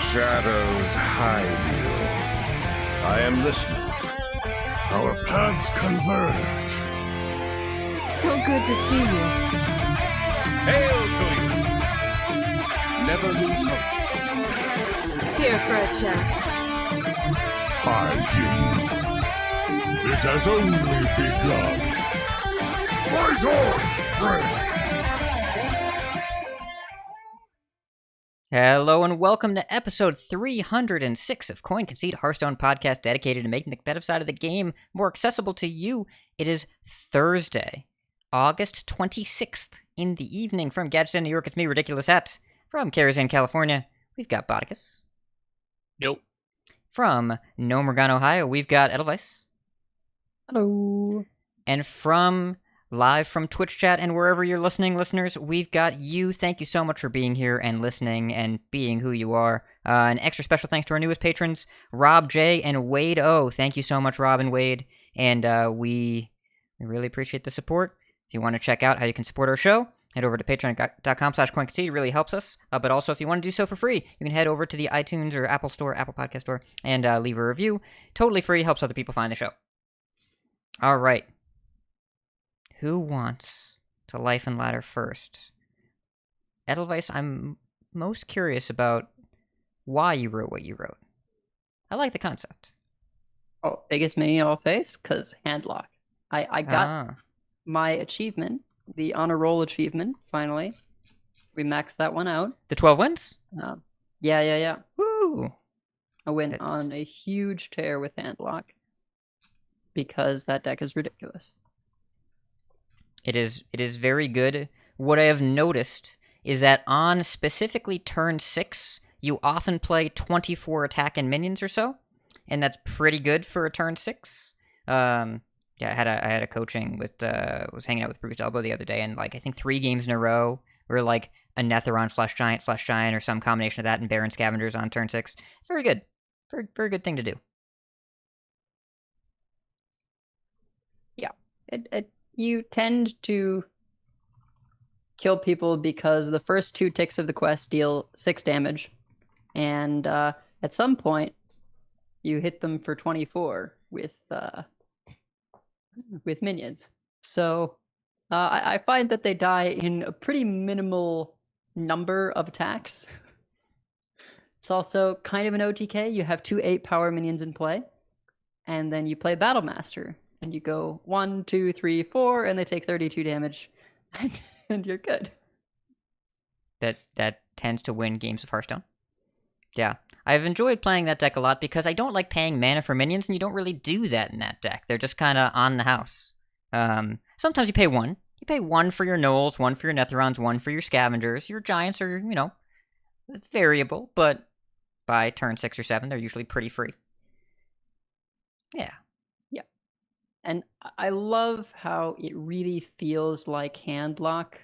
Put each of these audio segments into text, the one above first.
shadows hide you? I am listening. Our paths converge. So good to see you. Hail to you! Never lose hope. Here for a chat. I hear you. It has only begun. Fight on, friend! Hello and welcome to episode 306 of Concede, Hearthstone podcast dedicated to making the competitive side of the game more accessible to you. It is Thursday, August 26th in the evening. From Gadsden, New York, it's me, Ridiculous Hat. From Karazhan, California, we've got Botticus. Nope. From Nomergon, Ohio, we've got Edelweiss. Hello. And live from Twitch chat and wherever you're listening, listeners, we've got you. Thank you so much for being here and listening and being who you are. An extra special thanks to our newest patrons, Rob J. and Wade O. Thank you so much, Rob and Wade. And we really appreciate the support. If you want to check out how you can support our show, head over to patreon.com/CoinConcede. It really helps us. But also, if you want to do so for free, you can head over to the iTunes or Apple Podcast Store, and leave a review. Totally free, helps other people find the show. All right. Who wants to Life and Ladder first? Edelweiss, I'm most curious about why you wrote what you wrote. I like the concept. Oh, biggest mini all face? Because handlock. I got my achievement, the honor roll achievement, finally. We maxed that one out. The 12 wins? Yeah. Woo! I went on a huge tear with handlock because that deck is ridiculous. It is very good. What I have noticed is that on specifically turn 6, you often play 24 attack and minions or so, and that's pretty good for a turn 6. I had a coaching with was hanging out with Bruce Elbow the other day, and I think 3 games in a row were a Netheron Flesh Giant, or some combination of that, and Baron Scavengers on turn 6. It's very good. Very, very good thing to do. Yeah. You tend to kill people because the first 2 ticks of the quest deal 6 damage, and at some point you hit them for 24 with minions. So I find that they die in a pretty minimal number of attacks. It's also kind of an OTK. You have 2 8-power minions in play, and then you play Battle Master. And you go 1, 2, 3, 4, and they take 32 damage, and you're good. That tends to win games of Hearthstone. Yeah, I've enjoyed playing that deck a lot because I don't like paying mana for minions, and you don't really do that in that deck. They're just kind of on the house. Sometimes you pay 1. You pay 1 for your Gnolls, 1 for your Netherons, 1 for your Scavengers. Your Giants are, variable, but by turn 6 or 7, they're usually pretty free. Yeah. And I love how it really feels like handlock.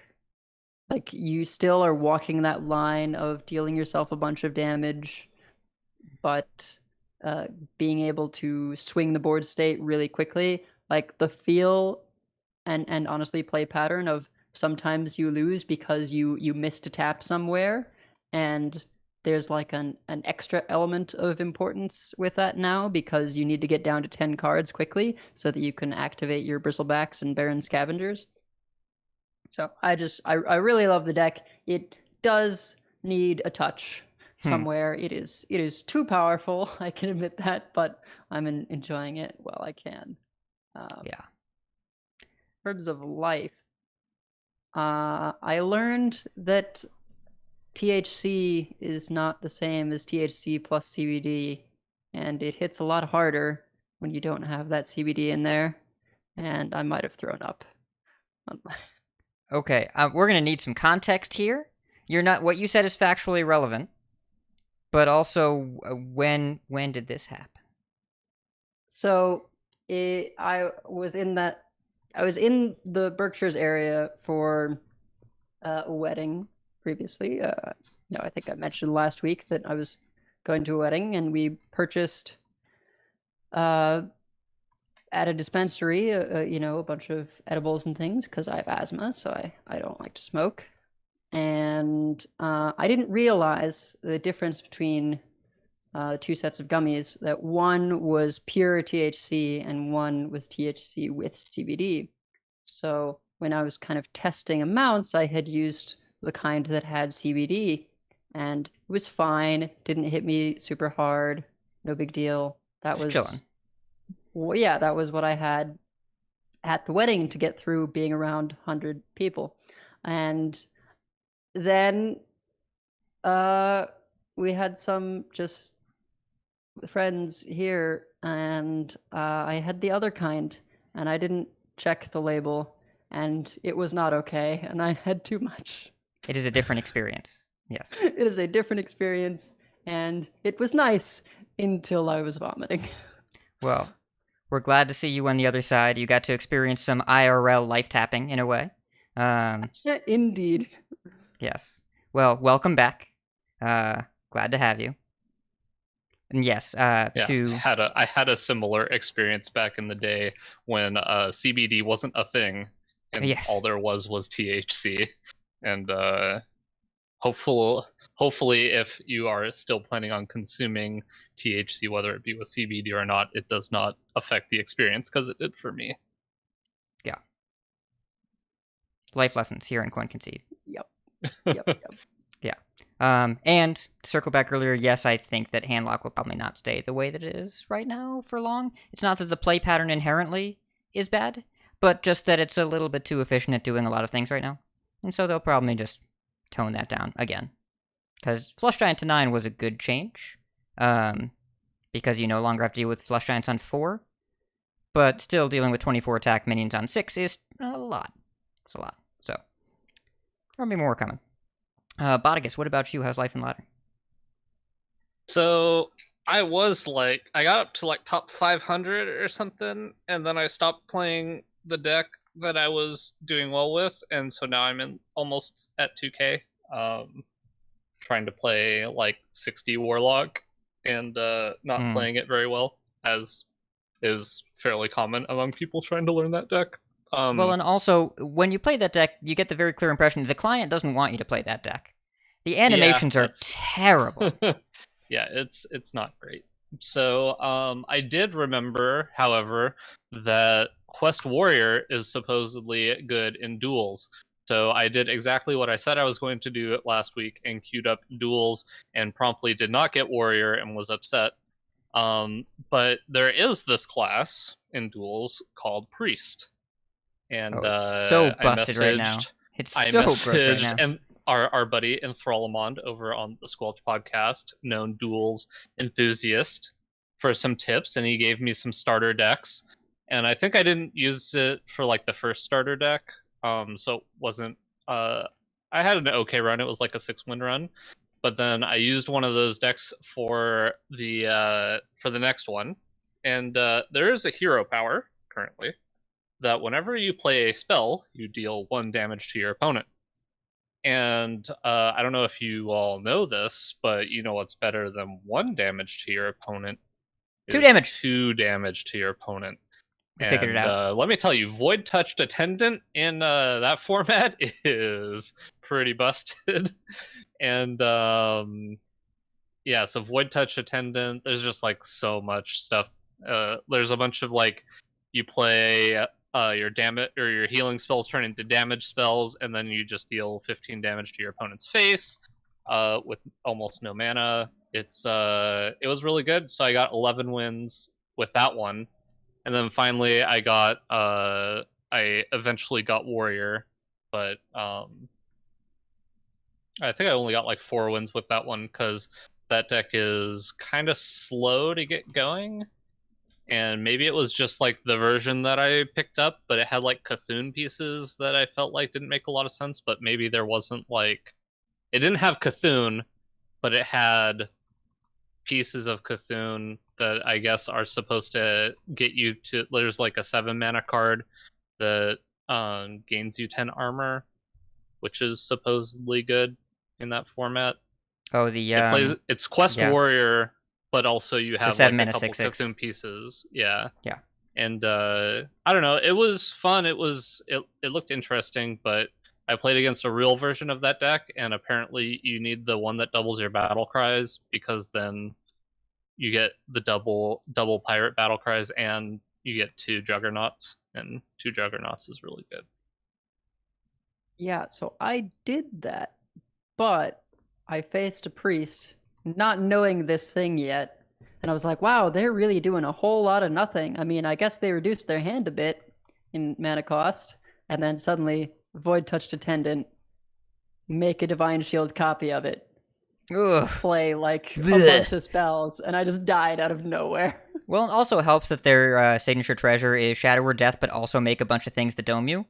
Like you still are walking that line of dealing yourself a bunch of damage, but being able to swing the board state really quickly. Like the feel and honestly play pattern of sometimes you lose because you missed a tap somewhere, and there's an extra element of importance with that now because you need to get down to 10 cards quickly so that you can activate your Bristlebacks and Baron Scavengers. So I really love the deck. It does need a touch somewhere. It is too powerful, I can admit that, but I'm enjoying it while I can. Yeah. In terms of life, I learned that THC is not the same as THC plus CBD, and it hits a lot harder when you don't have that CBD in there, and I might have thrown up. Okay, we're going to need some context here. What you said is factually relevant, but also when did this happen? So I was in the Berkshires area for a wedding previously. I think I mentioned last week that I was going to a wedding, and we purchased at a dispensary, a bunch of edibles and things because I have asthma, so I don't like to smoke. And I didn't realize the difference between two sets of gummies. That one was pure THC and one was THC with CBD. So when I was kind of testing amounts, I had used the kind that had CBD, and it was fine. Didn't hit me super hard. No big deal. That Just was chilling. Well, yeah, that was what I had at the wedding to get through being around 100 people. And then we had some just friends here, and I had the other kind, and I didn't check the label, and it was not okay, and I had too much. It is a different experience. Yes. It is a different experience, and it was nice until I was vomiting. Well, we're glad to see you on the other side. You got to experience some IRL life tapping in a way. Indeed. Yes. Well, welcome back. Glad to have you. And yes, I had a similar experience back in the day when CBD wasn't a thing, and Yes. all there was THC. And hopefully, if you are still planning on consuming THC, whether it be with CBD or not, it does not affect the experience, because it did for me. Yeah. Life lessons here in Concede. Yep. Yeah. And to circle back earlier, yes, I think that handlock will probably not stay the way that it is right now for long. It's not that the play pattern inherently is bad, but just that it's a little bit too efficient at doing a lot of things right now. And so they'll probably just tone that down again. Because Flush Giant to 9 was a good change. Because you no longer have to deal with Flush Giants on 4. But still dealing with 24 attack minions on 6 is a lot. It's a lot. So, there'll be more coming. Botticus, what about you? How's life in ladder? So I got up to like top 500 or something, and then I stopped playing the deck that I was doing well with, and so now I'm almost at 2K, trying to play like 60 Warlock, and not playing it very well, as is fairly common among people trying to learn that deck. Well, and also, when you play that deck, you get the very clear impression the client doesn't want you to play that deck. The animations are terrible. Yeah, it's not great. So I did remember, however, that Quest Warrior is supposedly good in duels. So I did exactly what I said I was going to do last week and queued up duels and promptly did not get Warrior and was upset. But there is this class in duels called Priest. And it's so busted right now. It's so gross right now. And our buddy Enthralamond over on the Squelch podcast, known duels enthusiast, for some tips, and he gave me some starter decks. And I think I didn't use it for like the first starter deck, so it wasn't. I had an okay run. It was like a 6-win run, but then I used one of those decks for the next one, and there is a hero power currently that whenever you play a spell, you deal 1 damage to your opponent. And I don't know if you all know this, but you know what's better than 1 damage to your opponent? 2 damage. 2 damage to your opponent. I figured it out. Let me tell you, Void Touched Attendant in that format is pretty busted. And yeah, so Void Touch Attendant, there's just like so much stuff. There's a bunch of like, you play your damage or your healing spells turn into damage spells, and then you just deal 15 damage to your opponent's face with almost no mana. It was really good. So I got 11 wins with that one, and then finally I eventually got Warrior, but I think I only got like 4 wins with that one because that deck is kind of slow to get going. And maybe it was just like the version that I picked up, but it had like Cthulhu pieces that I felt like didn't make a lot of sense. But maybe there wasn't like, it didn't have Cthulhu, but it had pieces of Cthulhu that I guess are supposed to get you to. There's like a 7 mana card that gains you 10 armor, which is supposedly good in that format. Oh, it's Quest Warrior. But also you have like a couple 6/6 Cthulhu pieces. Yeah. Yeah. And I don't know, it was fun. It looked interesting, but I played against a real version of that deck, and apparently you need the one that doubles your battle cries, because then you get the double pirate battle cries, and you get 2 juggernauts, and 2 juggernauts is really good. Yeah, so I did that, but I faced a priest, not knowing this thing yet, and I was like, wow, they're really doing a whole lot of nothing. I mean, I guess they reduced their hand a bit in mana cost, and then suddenly, Void Touched Attendant, make a Divine Shield copy of it, Ugh. play like a Blech. bunch of spells, and I just died out of nowhere. Well, it also helps that their signature treasure is Shadow or Death, but also make a bunch of things that dome you.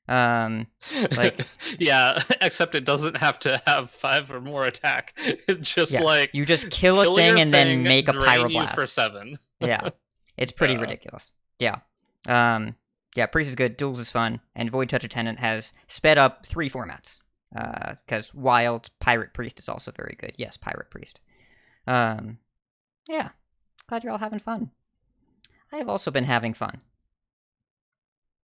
Like yeah, except it doesn't have to have 5 or more attack. It's just like you just kill a thing and then make a drain you pyroblast for 7. Yeah, it's pretty ridiculous. Yeah, yeah, Priest is good. Duels is fun, and Void Touch Attendant has sped up 3 formats. Because Wild Pirate Priest is also very good. Yes, Pirate Priest. Yeah, glad you're all having fun. I have also been having fun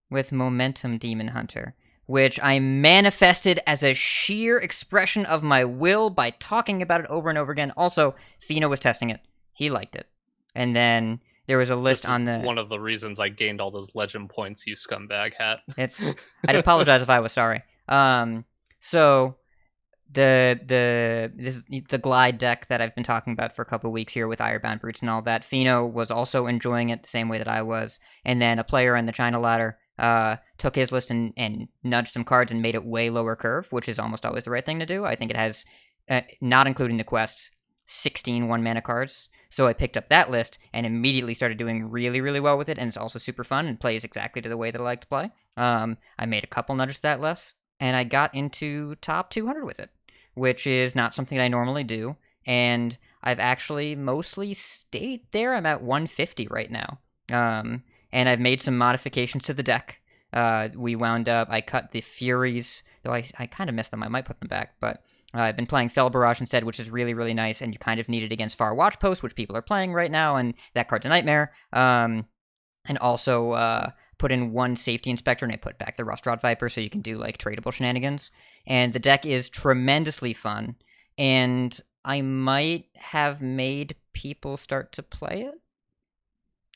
with Momentum Demon Hunter, which I manifested as a sheer expression of my will by talking about it over and over again. Also, Fino was testing it. He liked it. And then there was a list on the... one of the reasons I gained all those legend points, you scumbag hat. I'd apologize if I was sorry. So the glide deck that I've been talking about for a couple of weeks here with Irebound Brutes and all that, Fino was also enjoying it the same way that I was. And then a player in the China ladder took his list and nudged some cards and made it way lower curve, which is almost always the right thing to do. I think it has, not including the quest, 16 1-mana cards. So I picked up that list and immediately started doing really, really well with it, and it's also super fun and plays exactly to the way that I like to play. I made a couple nudges that list, and I got into top 200 with it, which is not something I normally do, and I've actually mostly stayed there. I'm at 150 right now. And I've made some modifications to the deck. We wound up, I cut the Furies, though I kind of missed them. I might put them back, but I've been playing Fell Barrage instead, which is really, really nice, and you kind of need it against Far Watch Post, which people are playing right now, and that card's a nightmare. And also put in 1 Safety Inspector, and I put back the Rustrod Viper, so you can do, like, tradable shenanigans. And the deck is tremendously fun, and I might have made people start to play it,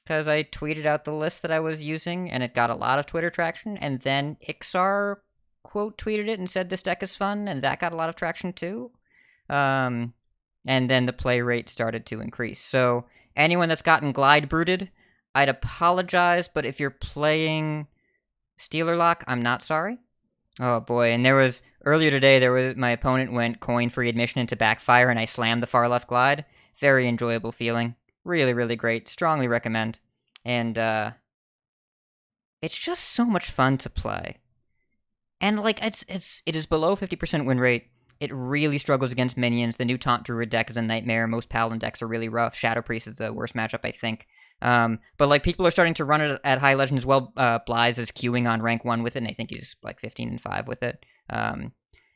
because I tweeted out the list that I was using, and it got a lot of Twitter traction, and then Iksar quote tweeted it and said this deck is fun, and that got a lot of traction too. And then the play rate started to increase. So anyone that's gotten Glide Brooded, I'd apologize, but if you're playing Stealer Lock, I'm not sorry. Oh boy, and earlier today, my opponent went coin-free admission into Backfire, and I slammed the far left Glide. Very enjoyable feeling. Really, really great. Strongly recommend. And, it's just so much fun to play. And, like, it is below 50% win rate. It really struggles against minions. The new Taunt Druid deck is a nightmare. Most Paladin decks are really rough. Shadow Priest is the worst matchup, I think. But, like, people are starting to run it at High Legend as well. Blyze is queuing on rank 1 with it, and I think he's, like, 15-5 with it.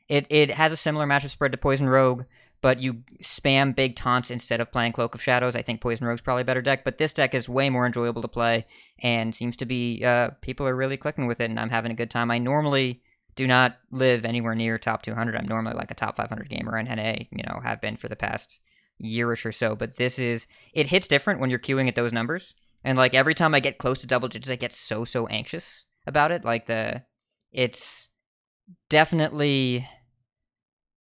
It has a similar matchup spread to Poison Rogue, but you spam big taunts instead of playing Cloak of Shadows. I think Poison Rogue's probably a better deck, but this deck is way more enjoyable to play, and seems to be, people are really clicking with it, and I'm having a good time. I normally do not live anywhere near top 200. I'm normally like a top 500 gamer in NA, have been for the past yearish or so, but it hits different when you're queuing at those numbers, and, like, every time I get close to double digits, I get so anxious about it. Like, it's definitely...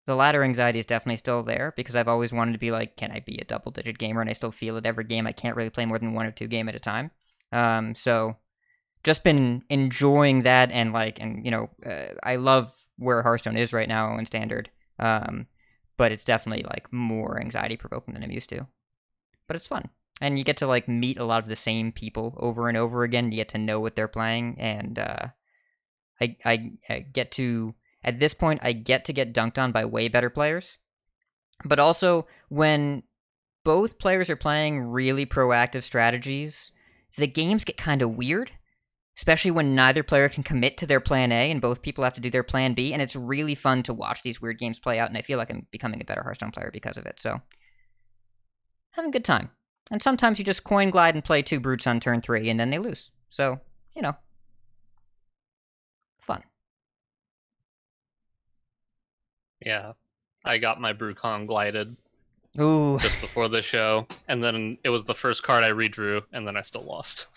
The ladder anxiety is definitely still there, because I've always wanted to be like, can I be a double-digit gamer? And I still feel it every game. I can't really play more than 1 or 2 games at a time. So just been enjoying that, and I love where Hearthstone is right now in Standard. But it's definitely, like, more anxiety-provoking than I'm used to. But it's fun. And you get to, like, meet a lot of the same people over and over again. You get to know what they're playing, and I get to... At this point, I get to get dunked on by way better players. But also, when both players are playing really proactive strategies, the games get kind of weird. Especially when neither player can commit to their plan A and both people have to do their plan B. And it's really fun to watch these weird games play out. And I feel like I'm becoming a better Hearthstone player because of it. So, having a good time. And sometimes you just coin glide and play 2 brutes on turn 3 and then they lose. So, fun. Yeah, I got my Brucon glided Ooh, just before the show, and then it was the first card I redrew, and then I still lost.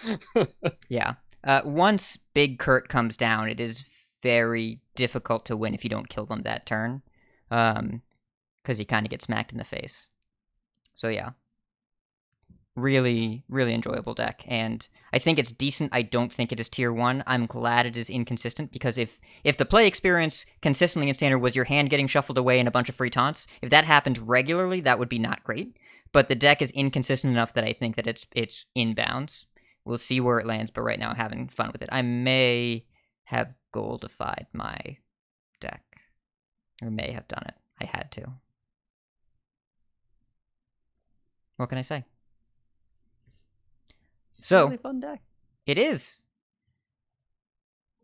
yeah. Once Big Kurt comes down, it is very difficult to win if you don't kill them that turn, because you kind of get smacked in the face. So yeah, really, really enjoyable deck, and I think it's decent. I don't think it is tier 1. I'm glad it is inconsistent, because if the play experience consistently in Standard was your hand getting shuffled away and a bunch of free taunts, if that happened regularly, that would be not great. But the deck is inconsistent enough that I think that it's in bounds. We'll see where it lands, but right now I'm having fun with it. I may have goldified my deck. I may have done it. I had to. What can I say? So, Really fun deck. it is.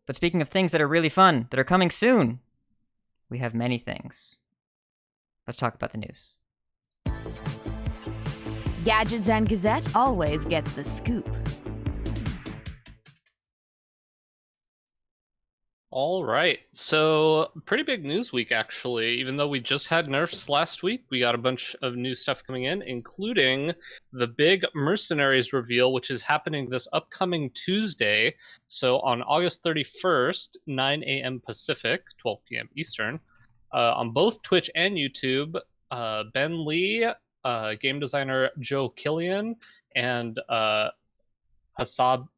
But speaking of things that are really fun, that are coming soon, we have many things. Let's talk about the news. Gadgets and Gazette always gets the scoop. All right, so pretty big news week, actually. Even though we just had nerfs last week, we got a bunch of new stuff coming in, including the big Mercenaries reveal, which is happening this upcoming Tuesday. So on August 31st, 9 a.m. Pacific, 12 p.m. Eastern, on both Twitch and YouTube, Ben Lee, game designer Joe Killian, and Hasiba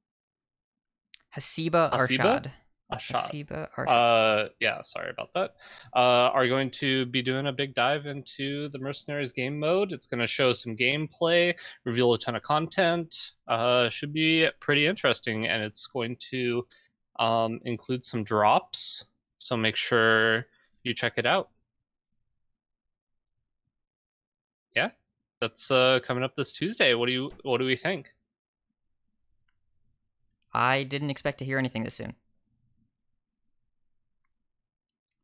Arshad. Ashad. Arshad. Yeah, sorry about that. Are going to be doing a big dive into the Mercenaries game mode. It's going to show some gameplay, reveal a ton of content. Should be pretty interesting, and it's going to include some drops. So make sure you check it out. Yeah, that's coming up this Tuesday. What do we think? I didn't expect to hear anything this soon.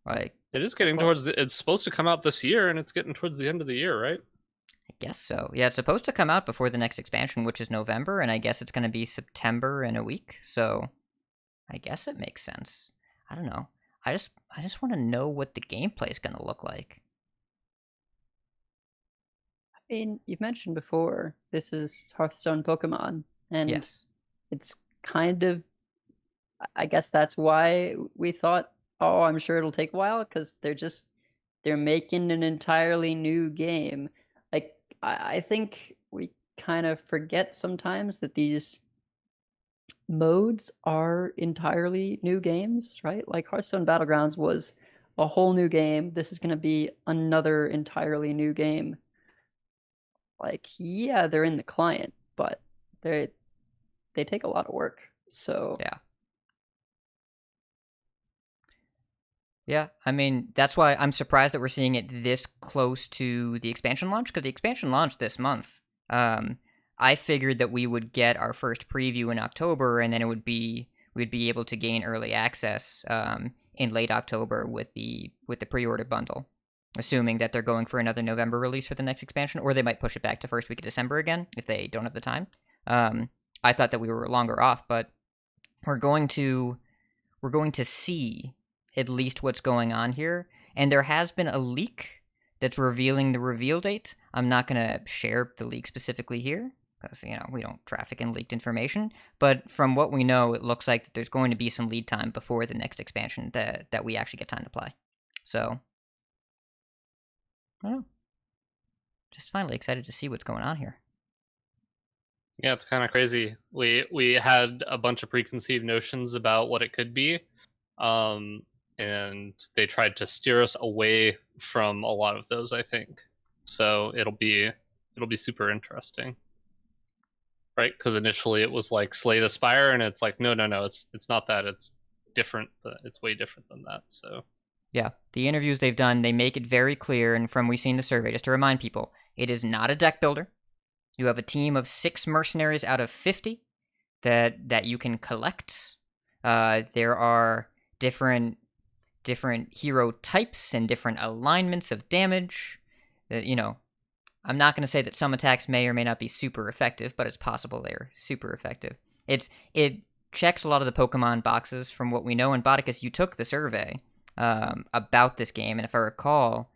Like, It is getting towards it's supposed to come out this year, and it's getting towards the end of the year, right? I guess so. Yeah, it's supposed to come out before the next expansion, which is November, and I guess it's going to be September in a week. So, I guess it makes sense. I don't know. I just want to know what the gameplay is going to look like. I mean, you've mentioned before, this is Hearthstone Pokemon, and Yes. it's kind of, I guess that's why we thought, oh, I'm sure it'll take a while, because they're making an entirely new game. Like, I think we kind of forget sometimes that these modes are entirely new games, right? Like Hearthstone Battlegrounds was a whole new game. This is going to be another entirely new game. Like, yeah, they're in the client, but they take a lot of work. So Yeah. Yeah, I mean, that's why I'm surprised that we're seeing it this close to the expansion launch, because the expansion launched this month. I figured that we would get our first preview in October, and then we'd be able to gain early access in late October with the pre-order bundle, assuming that they're going for another November release for the next expansion, or they might push it back to first week of December again if they don't have the time. I thought that we were longer off, but we're going to see at least what's going on here, and there has been a leak that's revealing the reveal date. I'm not going to share the leak specifically here, because, we don't traffic in leaked information, but from what we know, it looks like there's going to be some lead time before the next expansion that we actually get time to play. So, I don't know. Just finally excited to see what's going on here. Yeah, it's kind of crazy. We had a bunch of preconceived notions about what it could be, and they tried to steer us away from a lot of those, I think. So it'll be super interesting, right? Because initially it was like Slay the Spire, and it's like no, it's not that. It's different. It's way different than that. So yeah, the interviews they've done, they make it very clear, and from we've seen the survey, just to remind people, it is not a deck builder. You have a team of 6 mercenaries out of 50 that you can collect. There are different hero types and different alignments of damage. I'm not going to say that some attacks may or may not be super effective, but it's possible they're super effective. It checks a lot of the Pokemon boxes from what we know. And Botticus, you took the survey about this game, and if I recall,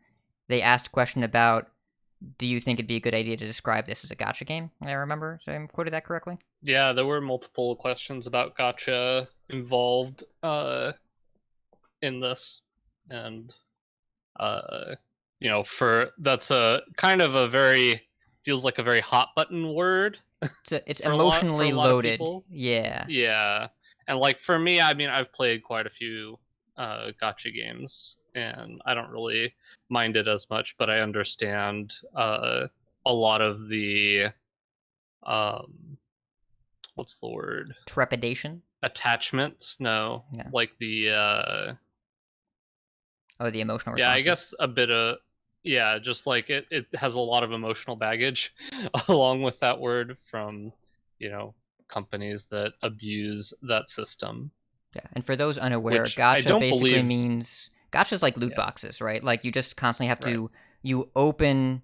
they asked a question about do you think it'd be a good idea to describe this as a gacha game? I remember, so I quoted that correctly? Yeah, there were multiple questions about gacha involved in this, and that's a kind of a very feels like a very hot button word. It's for emotionally a lot of loaded. people. Yeah. Yeah, and like for me, I mean, I've played quite a few gacha games, and I don't really mind it as much, but I understand a lot of the what's the word? Trepidation? Attachments? No, Yeah. like the the emotional response. yeah, I guess a bit of just like it has a lot of emotional baggage along with that word from companies that abuse that system. Yeah, and for those unaware, Which I gacha don't basically believe- means gacha's like loot Yeah. boxes, right? Like you just constantly have to you open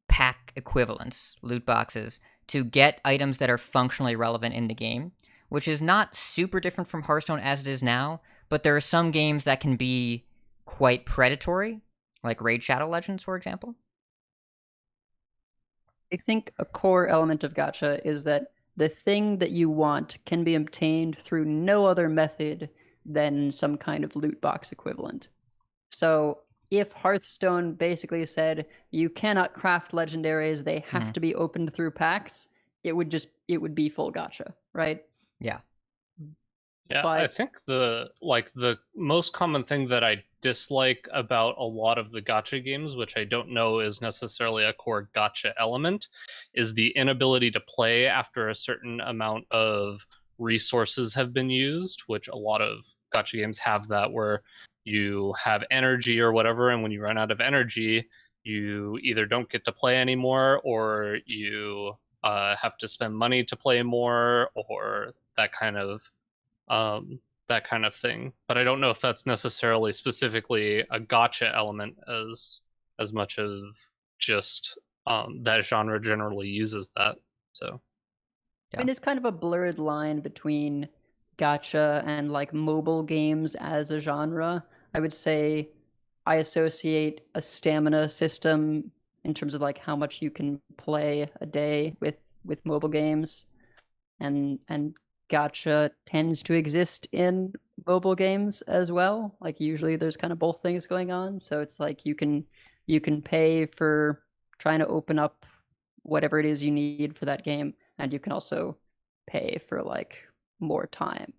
pack equivalents, loot boxes, to get items that are functionally relevant in the game, which is not super different from Hearthstone as it is now, but there are some games that can be quite predatory, like Raid Shadow Legends, for example. I think a core element of gacha is that the thing that you want can be obtained through no other method than some kind of loot box equivalent. So if Hearthstone basically said you cannot craft legendaries, they have to be opened through packs, it would be full gacha, right? Yeah. Yeah, But- I think the most common thing that I dislike about a lot of the gacha games, which I don't know is necessarily a core gacha element, is the inability to play after a certain amount of resources have been used, which a lot of gacha games have that, where you have energy or whatever, and when you run out of energy, you either don't get to play anymore, or you have to spend money to play more, or that kind of thing. But I don't know if that's necessarily specifically a gacha element as much of just that genre generally uses that. So I mean, there's kind of a blurred line between gacha and like mobile games as a genre. I would say I associate a stamina system in terms of like how much you can play a day with mobile games, and gacha tends to exist in mobile games as well. Like usually there's kind of both things going on. So it's like you can pay for trying to open up whatever it is you need for that game, and you can also pay for like more time.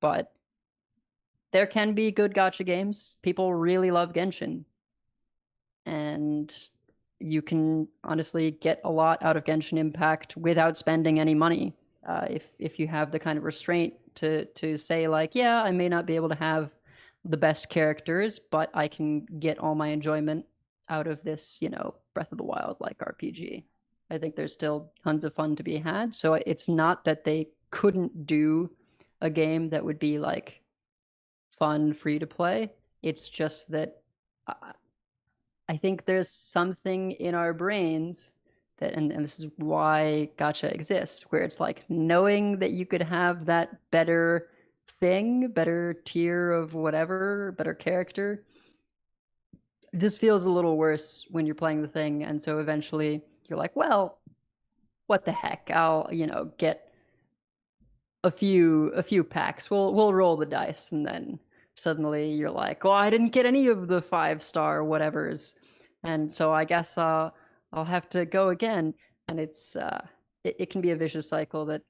But there can be good gacha games. People really love Genshin, and you can honestly get a lot out of Genshin Impact without spending any money. If you have the kind of restraint to say like, yeah, I may not be able to have the best characters, but I can get all my enjoyment out of this, Breath of the Wild like RPG. I think there's still tons of fun to be had. So it's not that they couldn't do a game that would be like fun, free to play. It's just that I think there's something in our brains that, and this is why gacha exists, where it's like knowing that you could have that better thing, better tier of whatever, better character, just feels a little worse when you're playing the thing. And so eventually you're like, well, what the heck? I'll, get a few packs. We'll roll the dice, and then suddenly you're like, well, I didn't get any of the 5-star whatevers, and so I guess I'll have to go again. And it's it can be a vicious cycle that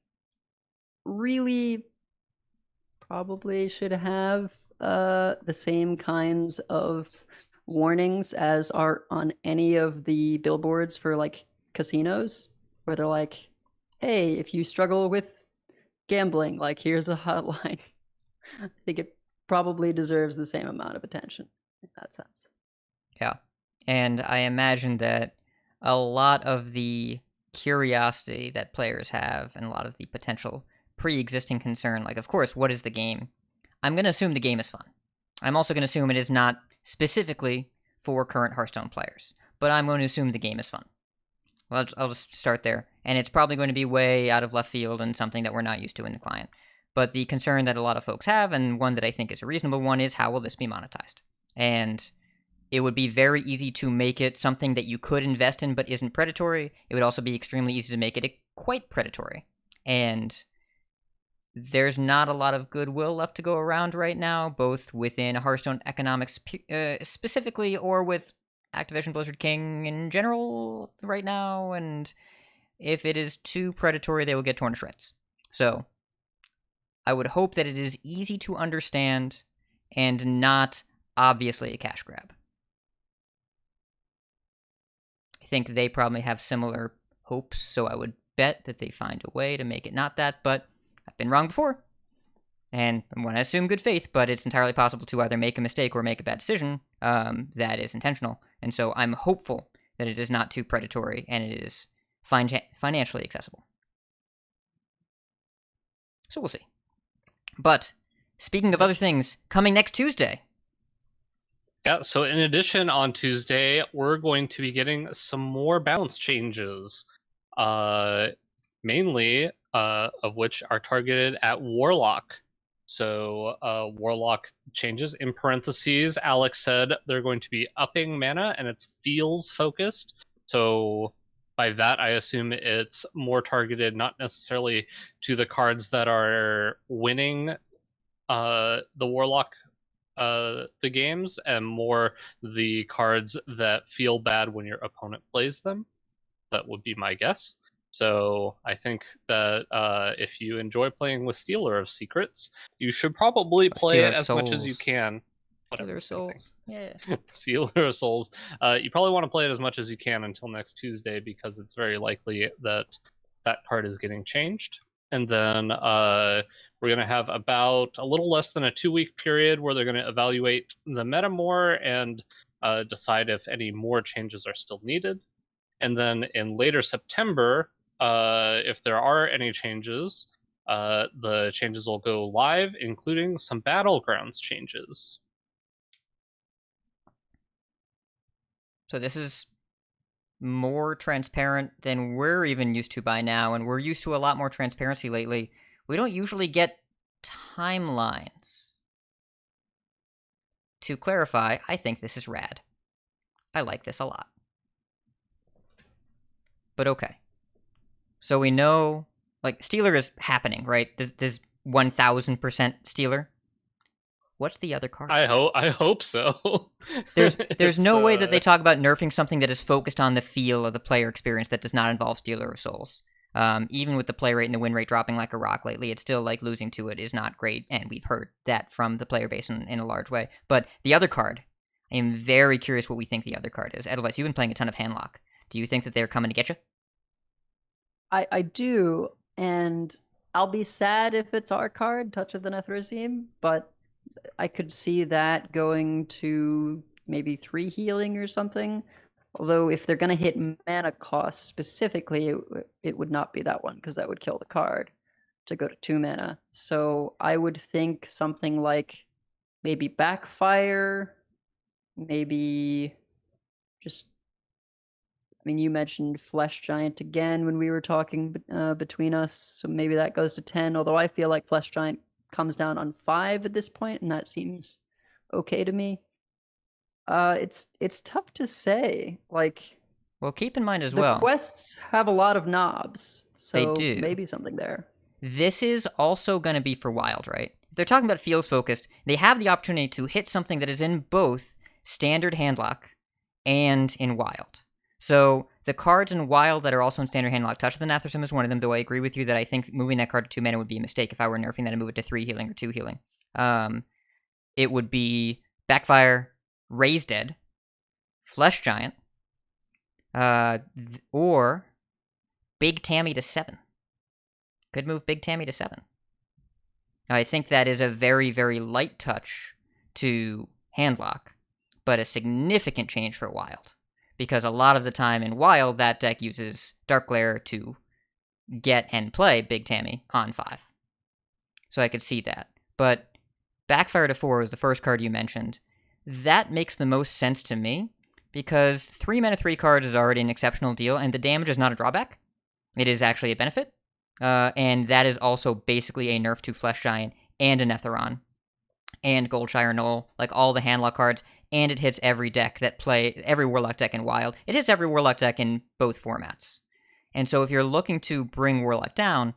really probably should have the same kinds of warnings as are on any of the billboards for like casinos, where they're like, hey, if you struggle with gambling, like here's a hotline. I think it probably deserves the same amount of attention in that sense. Yeah. And I imagine that a lot of the curiosity that players have and a lot of the potential pre-existing concern, like, of course, what is the game? I'm going to assume the game is fun. I'm also going to assume it is not specifically for current Hearthstone players, but I'm going to assume the game is fun. Well, I'll just start there. And it's probably going to be way out of left field and something that we're not used to in the client. But the concern that a lot of folks have, and one that I think is a reasonable one, is how will this be monetized? And it would be very easy to make it something that you could invest in but isn't predatory. It would also be extremely easy to make it quite predatory. And there's not a lot of goodwill left to go around right now, both within Hearthstone economics specifically, or with Activision Blizzard King in general right now, and if it is too predatory, they will get torn to shreds. So, I would hope that it is easy to understand and not obviously a cash grab. I think they probably have similar hopes, so I would bet that they find a way to make it not that, but I've been wrong before. And I want to assume good faith, but it's entirely possible to either make a mistake or make a bad decision that is intentional. And so I'm hopeful that it is not too predatory and it is financially accessible. So we'll see. But speaking of other things, coming next Tuesday. Yeah, so in addition, on Tuesday, we're going to be getting some more balance changes. Mainly of which are targeted at Warlock. So Warlock changes, in parentheses, Alex said they're going to be upping mana and it's feels focused. So by that, I assume it's more targeted, not necessarily to the cards that are winning the Warlock the games, and more the cards that feel bad when your opponent plays them. That would be my guess. So I think that if you enjoy playing with Stealer of Secrets, you should probably play it as much as you can. Stealer of Souls. Yeah. Stealer of Souls. You probably want to play it as much as you can until next Tuesday, because it's very likely that that card is getting changed. And then we're going to have about a little less than a 2-week period where they're going to evaluate the meta more and decide if any more changes are still needed. And then in later September, if there are any changes, the changes will go live, including some Battlegrounds changes. So this is more transparent than we're even used to by now, and we're used to a lot more transparency lately. We don't usually get timelines. To clarify, I think this is rad. I like this a lot. But okay. So we know, like, Stealer is happening, right? There's 1000% Stealer. What's the other card? I hope so. There's no way that they talk about nerfing something that is focused on the feel of the player experience that does not involve Stealer of Souls. Even with the play rate and the win rate dropping like a rock lately, it's still like losing to it is not great, and we've heard that from the player base in a large way. But the other card, I am very curious what we think the other card is. Edelweiss, you've been playing a ton of Handlock. Do you think that they're coming to get you? I do, and I'll be sad if it's our card, Touch of the Nephrazim, but I could see that going to maybe 3 healing or something. Although if they're going to hit mana cost specifically, it would not be that one, because that would kill the card to go to 2 mana. So I would think something like maybe Backfire, maybe just... I mean, you mentioned Flesh Giant again when we were talking between us, so maybe that goes to 10, although I feel like Flesh Giant comes down on 5 at this point, and that seems okay to me. It's tough to say. Like, well, keep in mind as the well, quests have a lot of knobs, so they do. Maybe something there. This is also going to be for Wild, right? If they're talking about feels focused, they have the opportunity to hit something that is in both Standard Handlock and in Wild. So the cards in Wild that are also in Standard Handlock, Touch of the Nephrazim is one of them, though I agree with you that I think moving that card to 2 mana would be a mistake if I were nerfing that and move it to 3 healing or 2 healing. It would be Backfire, Raise Dead, Flesh Giant, or Big Tammy to 7. Could move Big Tammy to 7. Now, I think that is a very, very light touch to Handlock, but a significant change for Wild. Because a lot of the time in Wild, that deck uses Dark Glare to get and play Big Tammy on 5. So I could see that. But Backfire to 4 is the first card you mentioned. That makes the most sense to me, because 3 mana 3 cards is already an exceptional deal, and the damage is not a drawback. It is actually a benefit. And that is also basically a nerf to Flesh Giant and a Netheron and Goldshire Knoll, like all the Handlock cards, and it hits every Warlock deck in Wild. It hits every Warlock deck in both formats. And so if you're looking to bring Warlock down,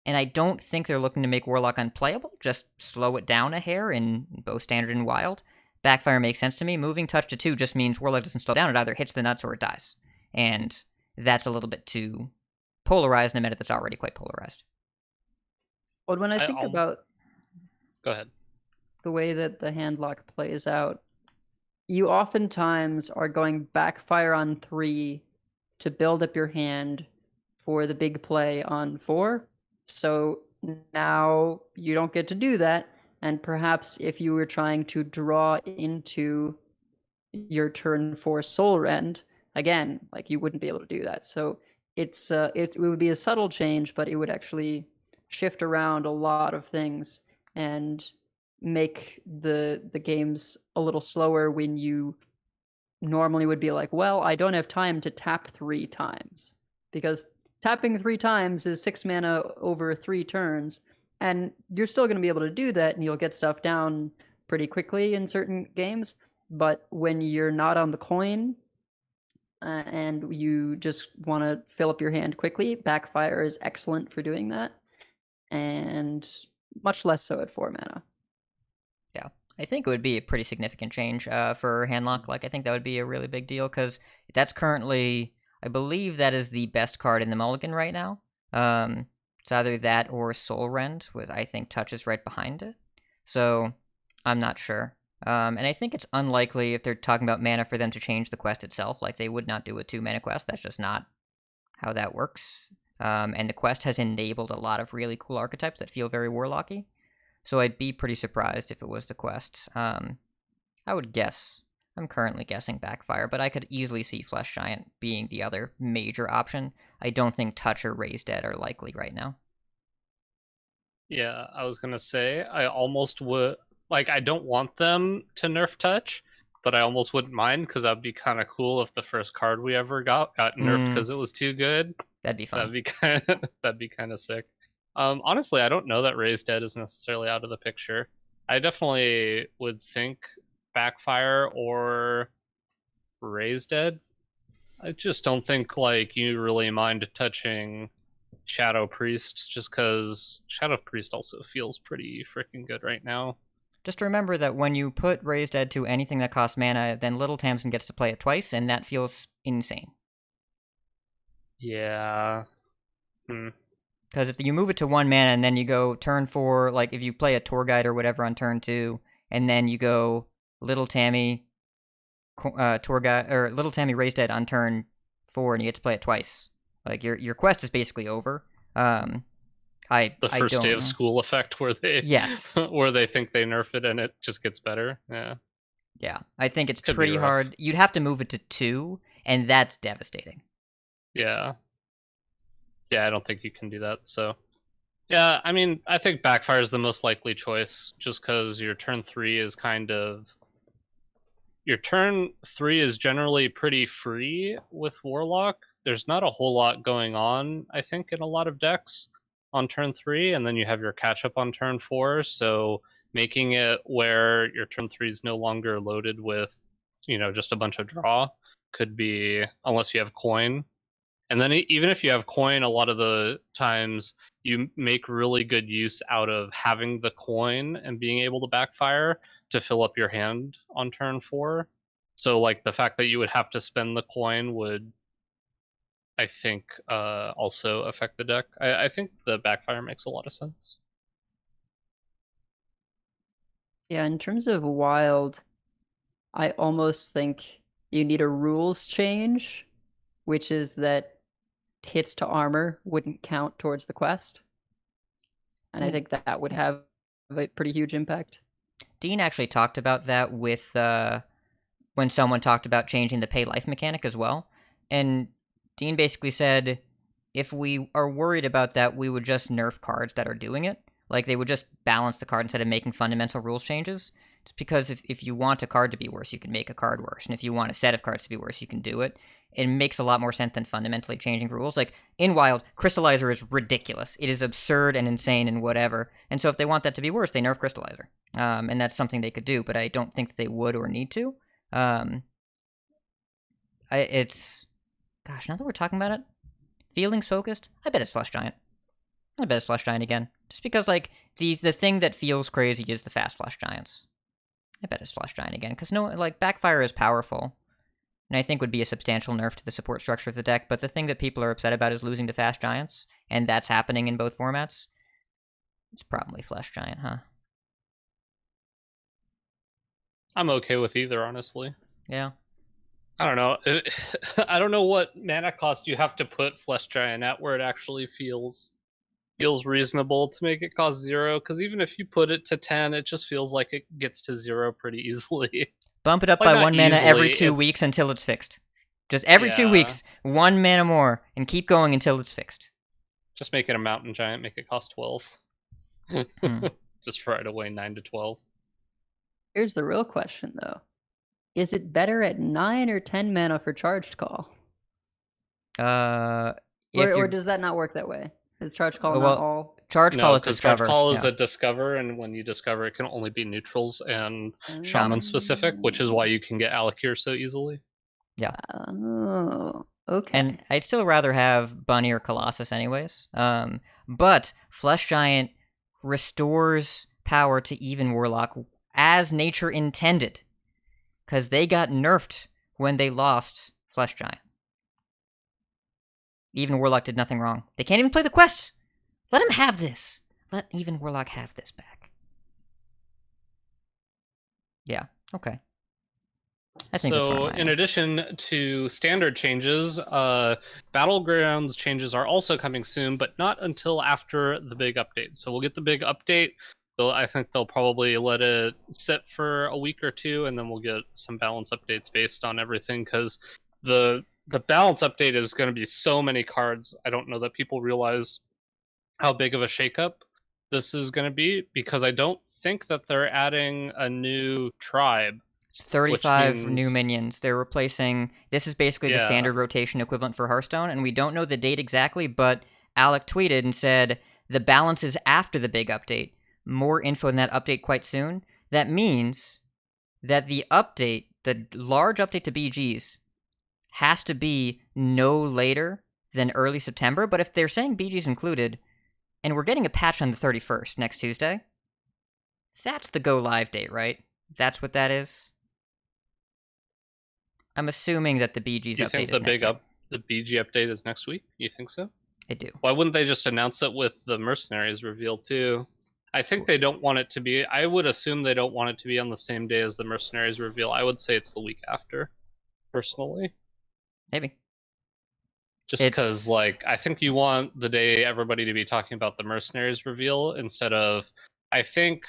and I don't think they're looking to make Warlock unplayable, just slow it down a hair in both Standard and Wild, Backfire makes sense to me. Moving touch to 2 just means Warlock doesn't slow down, it either hits the nuts or it dies. And that's a little bit too polarized in a meta that's already quite polarized. Well, when I think about Go ahead. the way that the handlock plays out, you oftentimes are going Backfire on 3 to build up your hand for the big play on 4. So now you don't get to do that. And perhaps if you were trying to draw into your turn 4 Soul Rend, again, like you wouldn't be able to do that. So it would be a subtle change, but it would actually shift around a lot of things and make the games a little slower when you normally would be like, well, I don't have time to tap 3 times, because tapping 3 times is 6 mana over 3 turns, and you're still going to be able to do that, and you'll get stuff down pretty quickly in certain games. But when you're not on the coin and you just want to fill up your hand quickly, Backfire is excellent for doing that, and much less so at 4 mana. Yeah, I think it would be a pretty significant change for Handlock. Like, I think that would be a really big deal, because that's currently, I believe that is the best card in the Mulligan right now. It's either that or Soul Rend, with, I think, touches right behind it. So, I'm not sure. And I think it's unlikely, if they're talking about mana, for them to change the quest itself. Like, they would not do a 2-mana quest. That's just not how that works. And the quest has enabled a lot of really cool archetypes that feel very Warlocky. So I'd be pretty surprised if it was the quest. I would guess. I'm currently guessing Backfire, but I could easily see Flesh Giant being the other major option. I don't think Touch or Raise Dead are likely right now. Yeah, I was gonna say, I almost would, like, I don't want them to nerf Touch, but I almost wouldn't mind, because that'd be kind of cool if the first card we ever got nerfed because it was too good. That'd be fun. That'd be kind of sick. Honestly, I don't know that Raise Dead is necessarily out of the picture. I definitely would think Backfire or Raise Dead. I just don't think, like, you really mind touching Shadow Priest, just because Shadow Priest also feels pretty freaking good right now. Just remember that when you put Raise Dead to anything that costs mana, then Little Tamsin gets to play it twice, and that feels insane. Yeah. Because if you move it to 1 mana and then you go turn 4, like if you play a Tour Guide or whatever on turn 2, and then you go Little Tammy Tour Guide, or Little Tammy Raise Dead on turn 4, and you get to play it twice. Like, your quest is basically over. The first day of school effect, where they where they think they nerf it and it just gets better. Yeah, I think it's pretty hard. You'd have to move it to 2, and that's devastating. Yeah, I don't think you can do that. So, yeah, I mean, I think Backfire is the most likely choice, just because your turn 3 is generally pretty free with Warlock. There's not a whole lot going on, I think, in a lot of decks on turn 3, and then you have your catch up on turn 4. So making it where your turn 3 is no longer loaded with, just a bunch of draw could be, unless you have coin. And then even if you have coin, a lot of the times you make really good use out of having the coin and being able to Backfire to fill up your hand on turn 4. So, like, the fact that you would have to spend the coin would, I think, also affect the deck. I think the Backfire makes a lot of sense. Yeah, in terms of Wild, I almost think you need a rules change, which is that hits to armor wouldn't count towards the quest. And I think that would have a pretty huge impact. Dean actually talked about that with when someone talked about changing the pay life mechanic as well. And Dean basically said, if we are worried about that, we would just nerf cards that are doing it. Like, they would just balance the card instead of making fundamental rules changes. It's because if you want a card to be worse, you can make a card worse. And if you want a set of cards to be worse, you can do it. It makes a lot more sense than fundamentally changing rules. Like, in Wild, Crystallizer is ridiculous. It is absurd and insane and whatever. And so if they want that to be worse, they nerf Crystallizer. And that's something they could do, but I don't think they would or need to. It's, gosh, now that we're talking about it, feelings focused, I bet it's Flesh Giant. I bet it's Flesh Giant again. Just because, like, the thing that feels crazy is the fast Flesh Giants. I bet it's Flesh Giant again, because Backfire is powerful, and I think would be a substantial nerf to the support structure of the deck, but the thing that people are upset about is losing to Fast Giants, and that's happening in both formats. It's probably Flesh Giant, huh? I'm okay with either, honestly. Yeah. I don't know. I don't know what mana cost you have to put Flesh Giant at where it actually feels reasonable to make it cost 0, because even if you put it to 10, it just feels like it gets to 0 pretty easily. Bump it up Like, by not 1 mana every easily, 2 weeks until it's fixed. Just every 2 weeks, 1 mana more, and keep going until it's fixed. Just make it a Mountain Giant, make it cost 12. Just right away, 9 to 12. Here's the real question, though. Is it better at 9 or 10 mana for Charged Call? Or does that not work that way? Is Charged Call not all? Charge Call is because Discover. Charge Call is a Discover, and when you Discover, it can only be neutrals and Shaman specific, which is why you can get Alakir so easily. Yeah. Oh, okay. And I'd still rather have Bunny or Colossus anyways. But Flesh Giant restores power to Even Warlock as nature intended. Because they got nerfed when they lost Flesh Giant. Even Warlock did nothing wrong. They can't even play the quests! Let him have this! Let Even Warlock have this back. Yeah, okay. I think so, in addition to standard changes, Battlegrounds changes are also coming soon, but not until after the big update. So we'll get the big update. I think they'll probably let it sit for a week or two, and then we'll get some balance updates based on everything, because the balance update is going to be so many cards. I don't know that people realize how big of a shakeup this is going to be, because I don't think that they're adding a new tribe. It's 35 new minions. They're replacing... This is basically the standard rotation equivalent for Hearthstone, and we don't know the date exactly, but Alec tweeted and said, the balance is after the big update. More info in that update quite soon. That means that the update, the large update to BGs, has to be no later than early September, but if they're saying BGs included, and we're getting a patch on the 31st, next Tuesday, that's the go live date, right? That's what that is? I'm assuming that the BGs update is next week. The BG update is next week? You think so? I do. Why wouldn't they just announce it with the Mercenaries reveal too? I think they don't want it to be... I would assume they don't want it to be on the same day as the Mercenaries reveal. I would say it's the week after, personally. Maybe. Just because, I think you want the day everybody to be talking about the Mercenaries reveal instead of... I think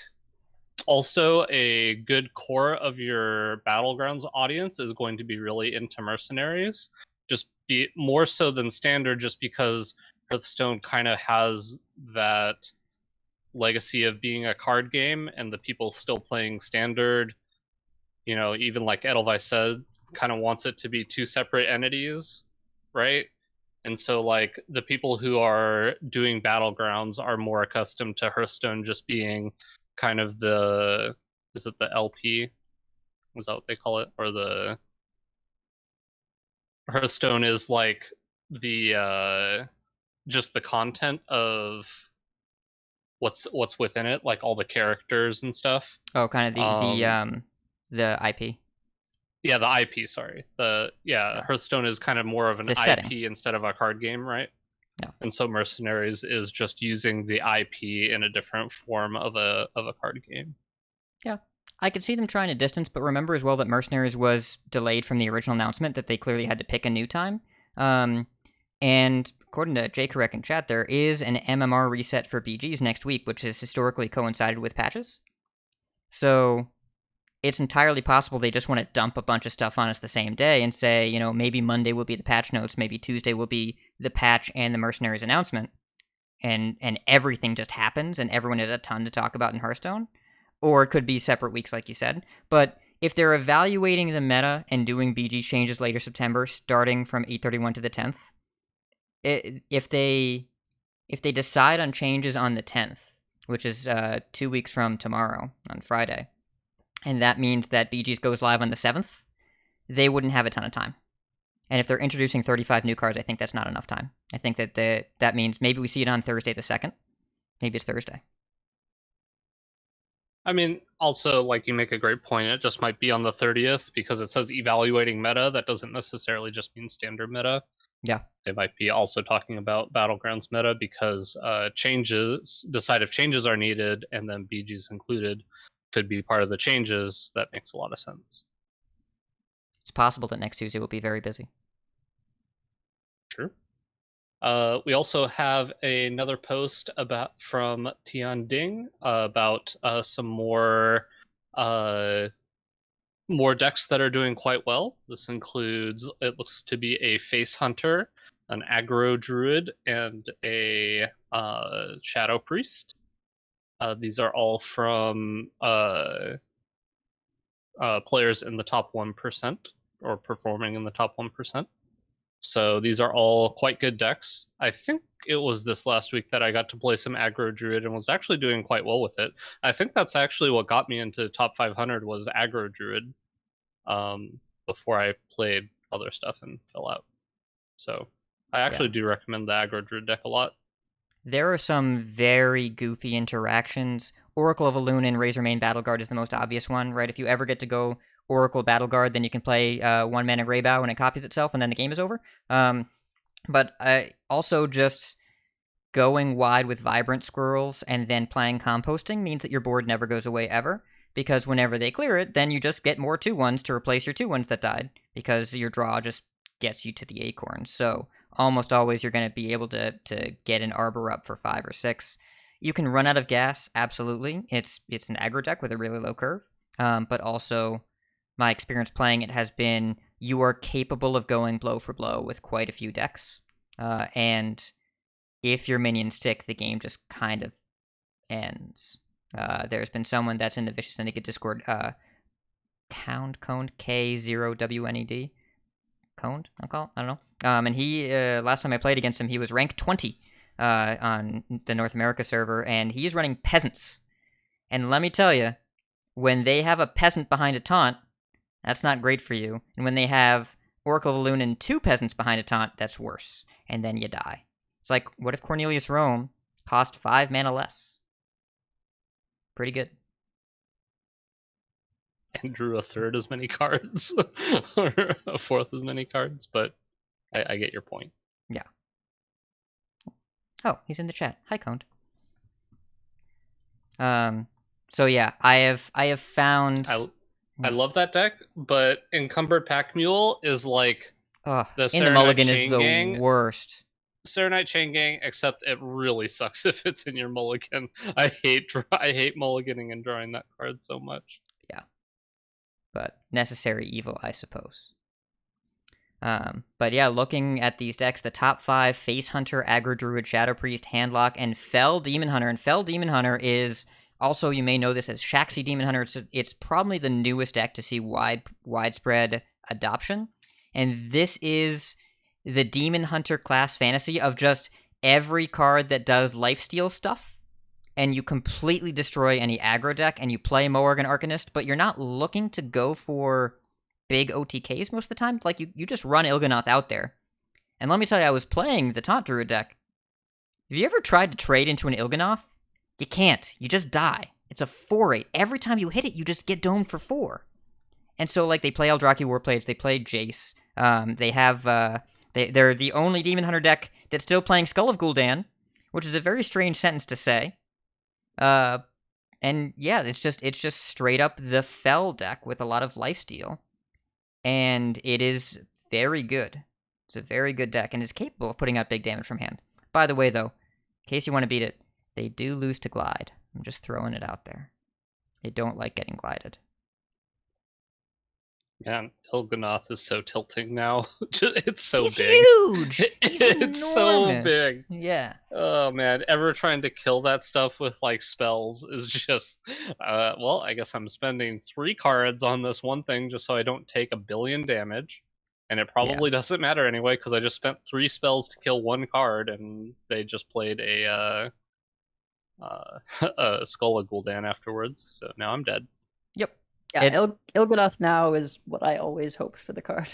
also a good core of your Battlegrounds audience is going to be really into Mercenaries. Just be more so than Standard, just because Hearthstone kind of has that legacy of being a card game, and the people still playing Standard, even like Edelweiss said, kind of wants it to be two separate entities, right? And so the people who are doing Battlegrounds are more accustomed to Hearthstone just being kind of is it the LP? Is that what they call it? Or the Hearthstone is the just the content of what's within it, like all the characters and stuff. Oh, kind of the IP. Yeah, the IP. Sorry, Hearthstone is kind of more of an IP instead of a card game, right? Yeah. And so Mercenaries is just using the IP in a different form of a card game. Yeah, I could see them trying to distance, but remember as well that Mercenaries was delayed from the original announcement, that they clearly had to pick a new time. And according to Jay Correct in chat, there is an MMR reset for BGs next week, which has historically coincided with patches. So it's entirely possible they just want to dump a bunch of stuff on us the same day and say, maybe Monday will be the patch notes, maybe Tuesday will be the patch and the Mercenaries announcement, and everything just happens and everyone has a ton to talk about in Hearthstone. Or it could be separate weeks, like you said. But if they're evaluating the meta and doing BG changes later September, starting from 8/31 to the 10th, if they decide on changes on the 10th, which is 2 weeks from tomorrow, on Friday, and that means that BGs goes live on the 7th, they wouldn't have a ton of time. And if they're introducing 35 new cards, I think that's not enough time. I think that means maybe we see it on Thursday the 2nd. Maybe it's Thursday. I mean, also, like, you make a great point. It just might be on the 30th because it says evaluating meta. That doesn't necessarily just mean standard meta. Yeah. They might be also talking about Battlegrounds meta because decide if changes are needed, and then BGs included could be part of the changes. That makes a lot of sense. It's possible that next Tuesday will be very busy. Sure. We also have another post from Tian Ding about some more decks that are doing quite well. This includes, it looks to be a Face Hunter, an Aggro Druid, and a Shadow Priest. These are all from players in the top 1% or performing in the top 1%. So these are all quite good decks. I think it was this last week that I got to play some Aggro Druid and was actually doing quite well with it. I think that's actually what got me into top 500 was Aggro Druid before I played other stuff and fell out. So I actually do recommend the Aggro Druid deck a lot. There are some very goofy interactions. Oracle of Elune and Razormane Battleguard is the most obvious one, right? If you ever get to go Oracle Battleguard, then you can play 1 mana Greybow and it copies itself, and then the game is over. But also just going wide with Vibrant Squirrels and then playing Composting means that your board never goes away ever, because whenever they clear it, then you just get more 2/1s to replace your 2/1s that died, because your draw just gets you to the acorns. So almost always you're going to be able to get an Arbor up for 5 or 6. You can run out of gas, absolutely. It's an aggro deck with a really low curve, but also my experience playing it has been you are capable of going blow for blow with quite a few decks, and if your minions stick, the game just kind of ends. There's been someone that's in the Vicious Syndicate Discord, Coned, K0WNED. Coned, I'll call it? I don't know. And he, last time I played against him, he was rank 20 on the North America server, and he's running Peasants. And let me tell you, when they have a Peasant behind a taunt, that's not great for you. And when they have Oracle of Elune and 2 Peasants behind a taunt, that's worse. And then you die. It's like, what if Cornelius Rome cost 5 mana less? Pretty good. And drew a third as many cards, or a fourth as many cards, but I get your point. Yeah. Oh, he's in the chat. Hi, Coned. So yeah, I have found... I love that deck, but Encumbered Pack Mule is like in the Serenite mulligan Chain is the Gang. worst. Serenite Chain Gang, except it really sucks if it's in your mulligan. I hate mulliganing and drawing that card so much. Yeah, but necessary evil, I suppose. But yeah, looking at these decks, the top 5: Face Hunter, Aggro Druid, Shadow Priest, Handlock, and Fell Demon Hunter. And Fell Demon Hunter is also, you may know this as Shaxi Demon Hunter. It's probably the newest deck to see widespread adoption. And this is the Demon Hunter class fantasy of just every card that does lifesteal stuff, and you completely destroy any aggro deck, and you play Moarg and Arcanist, but you're not looking to go for big OTKs most of the time. Like, you just run Ilganoth out there. And let me tell you, I was playing the Taunt Druid deck. Have you ever tried to trade into an Ilganoth? You can't. You just die. It's a 4/8. Every time you hit it, you just get domed for 4. And so, like, they play Eldrazi Warblades, they play Jace. They have, they're the only Demon Hunter deck that's still playing Skull of Gul'dan, which is a very strange sentence to say. And yeah, it's just straight up the Fell deck with a lot of lifesteal. And it is very good. It's a very good deck, and it's capable of putting out big damage from hand. By the way, though, in case you want to beat it, they do lose to Glide. I'm just throwing it out there. They don't like getting glided. Man, Ilganoth is so tilting now. It's so He's big. Huge! He's It's so enormous. big. Yeah. Oh man, ever trying to kill that stuff with like spells is just well, I guess I'm spending 3 cards on this one thing just so I don't take 1 billion damage. And it probably doesn't matter anyway, because I just spent 3 spells to kill 1 card, and they just played a Skull of Gul'dan afterwards, so now I'm dead. Yep. Yeah, Il'gynoth now is what I always hoped for the card.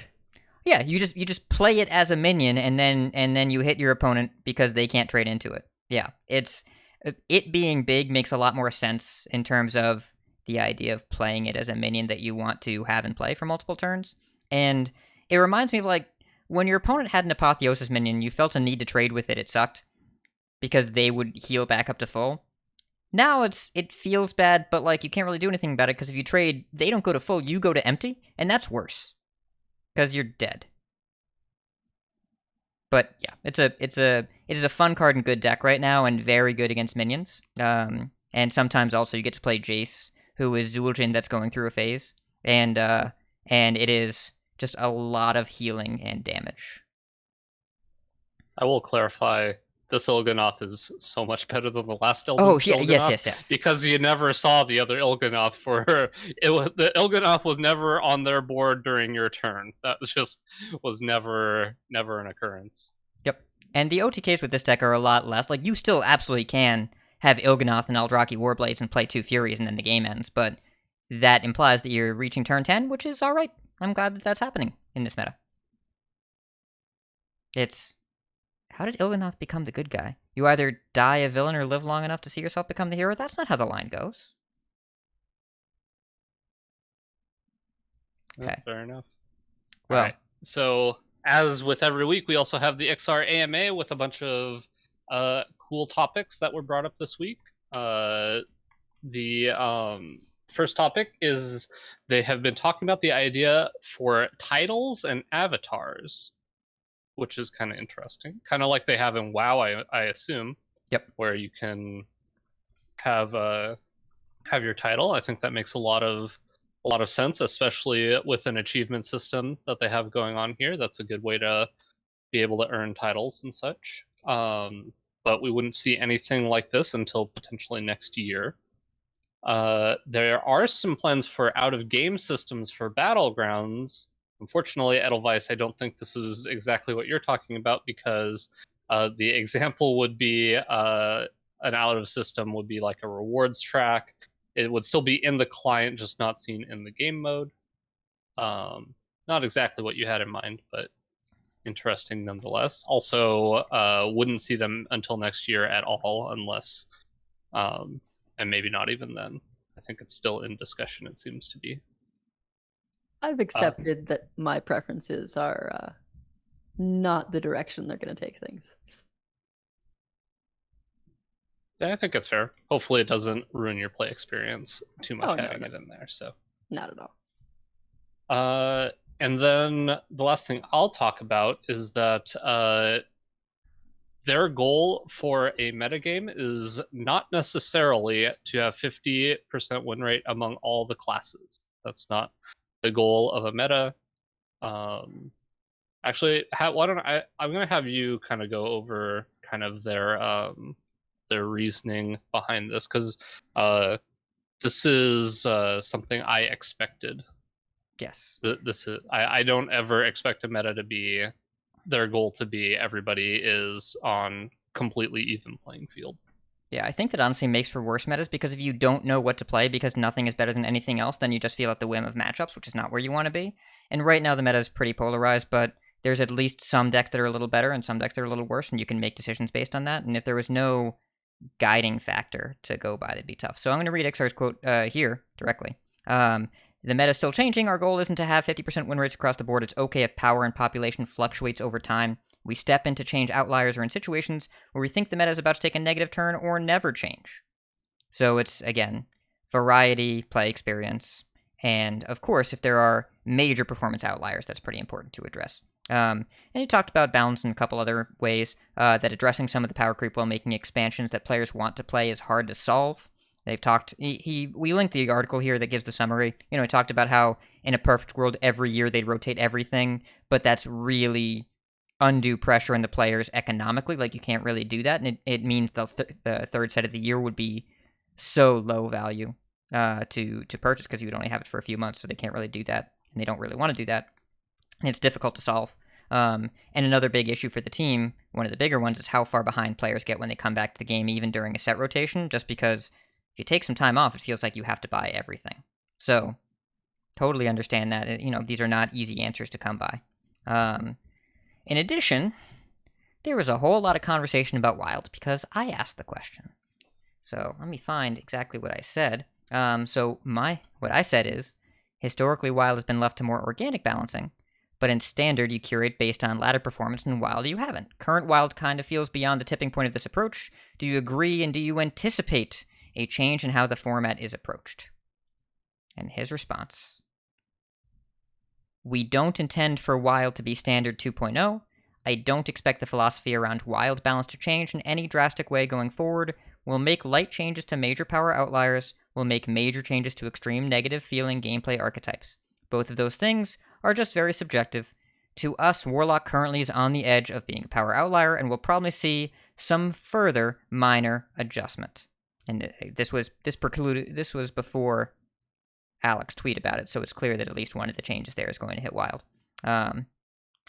Yeah, you just play it as a minion, and then you hit your opponent because they can't trade into it. Yeah, it being big makes a lot more sense in terms of the idea of playing it as a minion that you want to have in play for multiple turns. And it reminds me of like when your opponent had an Apotheosis minion, you felt a need to trade with it. It sucked because they would heal back up to full. Now it feels bad, but like you can't really do anything about it because if you trade, they don't go to full, you go to empty, and that's worse because you're dead. But yeah, it is a fun card in good deck right now and very good against minions. And sometimes also you get to play Jace, who is Zul'jin that's going through a phase, and it is just a lot of healing and damage. I will clarify. This Il'gynoth is so much better than the last Il'gynoth. Yes. Because you never saw the other Il'gynoth the Il'gynoth was never on their board during your turn. That was never an occurrence. Yep. And the OTKs with this deck are a lot less. Like, you still absolutely can have Il'gynoth and Eldrazi Warblades and play 2 Furies and then the game ends, but that implies that you're reaching turn 10, which is alright. I'm glad that that's happening in this meta. How did Il'gynoth become the good guy? You either die a villain or live long enough to see yourself become the hero? That's not how the line goes. Okay. Yeah, fair enough. Well, right. So, as with every week, we also have the Iksar AMA with a bunch of cool topics that were brought up this week. The first topic is they have been talking about the idea for titles and avatars, which is kind of interesting. Kind of like they have in WoW, I assume. Yep. Where you can have your title. I think that makes a lot of sense, especially with an achievement system that they have going on here. That's a good way to be able to earn titles and such. But we wouldn't see anything like this until potentially next year. There are some plans for out-of-game systems for Battlegrounds. Unfortunately, Edelweiss, I don't think this is exactly what you're talking about, because the example would be an out-of-system would be like a rewards track. It would still be in the client, just not seen in the game mode. Not exactly what you had in mind, but interesting nonetheless. Also, wouldn't see them until next year at all, unless, and maybe not even then. I think it's still in discussion, it seems to be. I've accepted that my preferences are not the direction they're going to take things. Yeah, I think it's fair. Hopefully it doesn't ruin your play experience too much having no. it in there. So Not at all. And then the last thing I'll talk about is that their goal for a metagame is not necessarily to have 50% win rate among all the classes. That's not the goal of a meta. Actually, why don't I'm going to have you kind of go over kind of their reasoning behind this, because this is something I expected. yes. This is I don't ever expect a meta to be their goal to be everybody is on completely even playing field. Yeah, I think that honestly makes for worse metas, because if you don't know what to play because nothing is better than anything else, then you just feel at the whim of matchups, which is not where you want to be. And right now the meta is pretty polarized, but there's at least some decks that are a little better and some decks that are a little worse, and you can make decisions based on that. And if there was no guiding factor to go by, that'd be tough. So I'm going to read Iksar's quote here directly. The meta is still changing. Our goal isn't to have 50% win rates across the board. It's okay if power and population fluctuates over time. We step in to change outliers or in situations where we think the meta is about to take a negative turn or never change. So it's, again, variety, play experience, and, of course, if there are major performance outliers, that's pretty important to address. And he talked about balance in a couple other ways, that addressing some of the power creep while making expansions that players want to play is hard to solve. They've talked, we linked the article here that gives the summary. You know, he talked about how in a perfect world every year they'd rotate everything, but that's really undue pressure on the players economically. Like, you can't really do that, and it means the third set of the year would be so low value to purchase, because you would only have it for a few months, so they can't really do that, and they don't really want to do that, and it's difficult to solve. And another big issue for the team, one of the bigger ones, is how far behind players get when they come back to the game, even during a set rotation, just because if you take some time off, it feels like you have to buy everything. So Totally understand that. These are not easy answers to come by. In addition, there was a whole lot of conversation about Wild because I asked the question. So let me find exactly what I said. What I said is, historically Wild has been left to more organic balancing, but in Standard you curate based on ladder performance, and in Wild you haven't. Current Wild kind of feels beyond the tipping point of this approach. Do you agree, and do you anticipate a change in how the format is approached? And his response: we don't intend for Wild to be Standard 2.0. I don't expect the philosophy around Wild balance to change in any drastic way going forward. We'll make light changes to major power outliers. We'll make major changes to extreme negative feeling gameplay archetypes. Both of those things are just very subjective. To us, Warlock currently is on the edge of being a power outlier, and we'll probably see some further minor adjustment. And this was before Alex tweet about it, so it's clear that at least one of the changes there is going to hit Wild.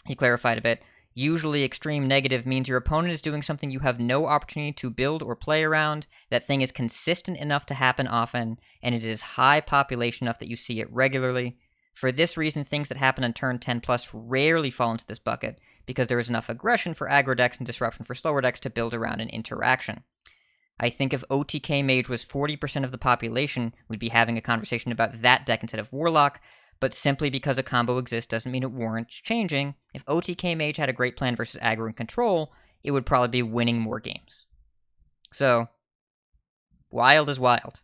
He clarified a bit. Usually extreme negative means your opponent is doing something you have no opportunity to build or play around. That thing is consistent enough to happen often, and it is high population enough that you see it regularly. For this reason, things that happen on turn 10 plus rarely fall into this bucket, because there is enough aggression for aggro decks and disruption for slower decks to build around an interaction. I think if OTK Mage was 40% of the population, we'd be having a conversation about that deck instead of Warlock, but simply because a combo exists doesn't mean it warrants changing. If OTK Mage had a great plan versus aggro and control, it would probably be winning more games. So, Wild is Wild.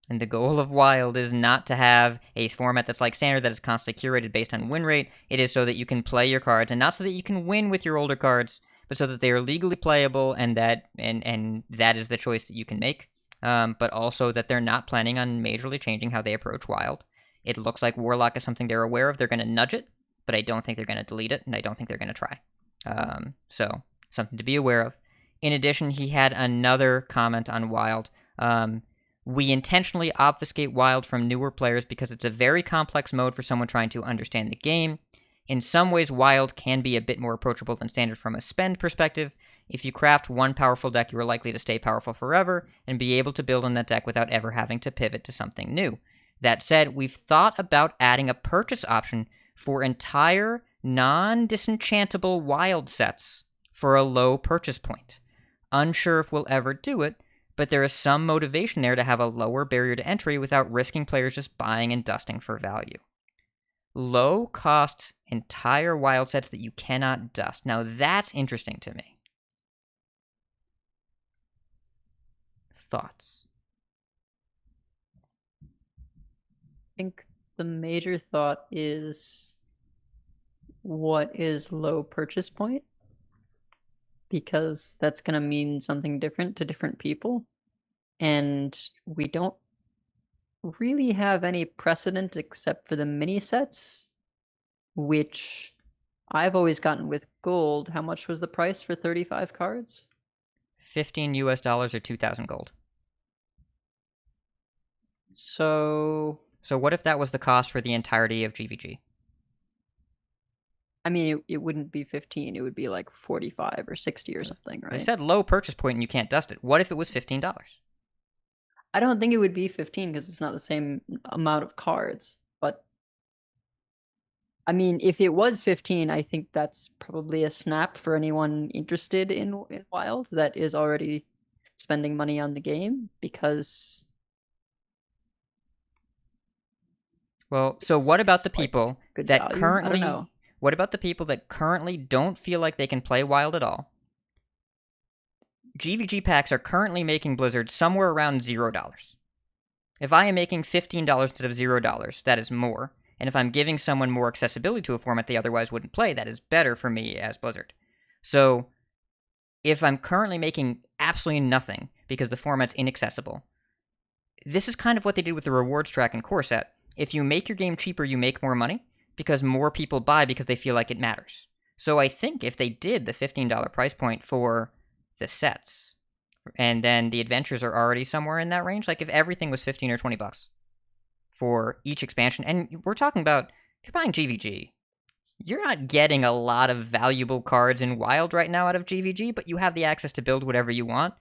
And the goal of Wild is not to have a format that's like Standard that is constantly curated based on win rate. It is so that you can play your cards, and not so that you can win with your older cards, but so that they are legally playable, and that is the choice that you can make. But also that they're not planning on majorly changing how they approach Wild. It looks like Warlock is something they're aware of. They're going to nudge it, but I don't think they're going to delete it, and I don't think they're going to try. So, something to be aware of. In addition, he had another comment on Wild. We intentionally obfuscate Wild from newer players because it's a very complex mode for someone trying to understand the game. In some ways, Wild can be a bit more approachable than Standard from a spend perspective. If you craft one powerful deck, you are likely to stay powerful forever and be able to build on that deck without ever having to pivot to something new. That said, we've thought about adding a purchase option for entire non-disenchantable Wild sets for a low purchase point. Unsure if we'll ever do it, but there is some motivation there to have a lower barrier to entry without risking players just buying and dusting for value. Low-cost entire Wild sets that you cannot dust. Now that's interesting to me. Thoughts? I think the major thought is, what is low purchase point? Because that's going to mean something different to different people. And we don't really have any precedent except for the mini sets, which I've always gotten with gold. How much was the price for 35 cards? $15 or 2,000 gold. So what if that was the cost for the entirety of GVG? I mean, it wouldn't be 15. It would be like 45 or 60 or something, right? I said low purchase point and you can't dust it. What if it was $15? I don't think it would be 15 because it's not the same amount of cards. But I mean, if it was 15, I think that's probably a snap for anyone interested in Wild that is already spending money on the game, because... Well, so what about the people good that value. currently... I don't know. What about the people that currently don't feel like they can play Wild at all? GVG packs are currently making Blizzard somewhere around $0. If I am making $15 instead of $0, that is more. And if I'm giving someone more accessibility to a format they otherwise wouldn't play, that is better for me as Blizzard. So, if I'm currently making absolutely nothing because the format's inaccessible, this is kind of what they did with the rewards track in Core Set. If you make your game cheaper, you make more money, because more people buy because they feel like it matters. So I think if they did the $15 price point for the sets, and then the adventures are already somewhere in that range, like if everything was $15 or $20 for each expansion, and we're talking about, if you're buying GVG, you're not getting a lot of valuable cards in Wild right now out of GVG, but you have the access to build whatever you want.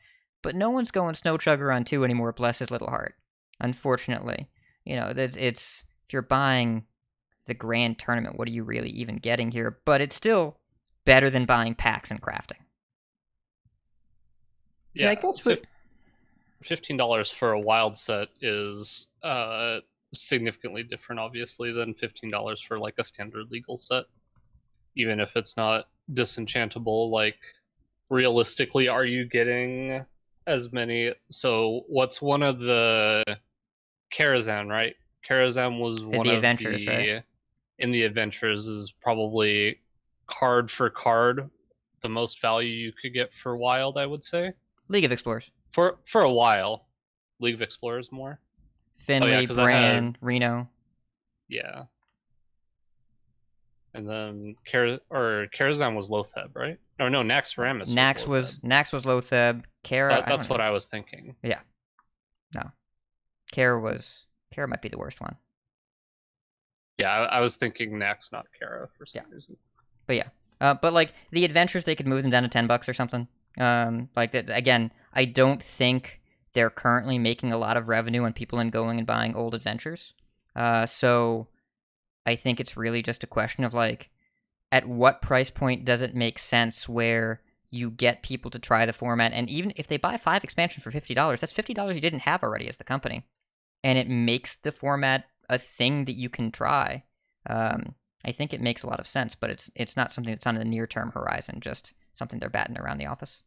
But no one's going Snow Chugger on 2 anymore, bless his little heart. Unfortunately. You know, it's if you're buying the grand tournament, what are you really even getting here? But it's still better than buying packs and crafting. Yeah, I guess what $15 for a wild set is significantly different, obviously, than $15 for like a standard legal set. Even if it's not disenchantable, like realistically, are you getting as many? So what's one of the Karazhan, right? Karazhan was one the of adventures, the right? In the adventures is probably card for card the most value you could get for wild, I would say. League of Explorers. For a while. League of Explorers more. Finley, 'cause Bran, Reno. Yeah. And then Karazhan was Lotheb, right? Or no, Naxxramas. Nax was Lotheb. Kara. That's what I was thinking. Yeah. No. Kara might be the worst one. Yeah, I was thinking Nax, not Kara for some reason. But yeah. But like the adventures, they could move them down to $10 or something. Like that again. I don't think they're currently making a lot of revenue on people going and buying old adventures. So I think it's really just a question of like, at what price point does it make sense where you get people to try the format? And even if they buy 5 expansions for $50, that's $50 you didn't have already as the company, and it makes the format a thing that you can try. I think it makes a lot of sense, but it's not something that's on the near-term horizon, just something they're batting around the office.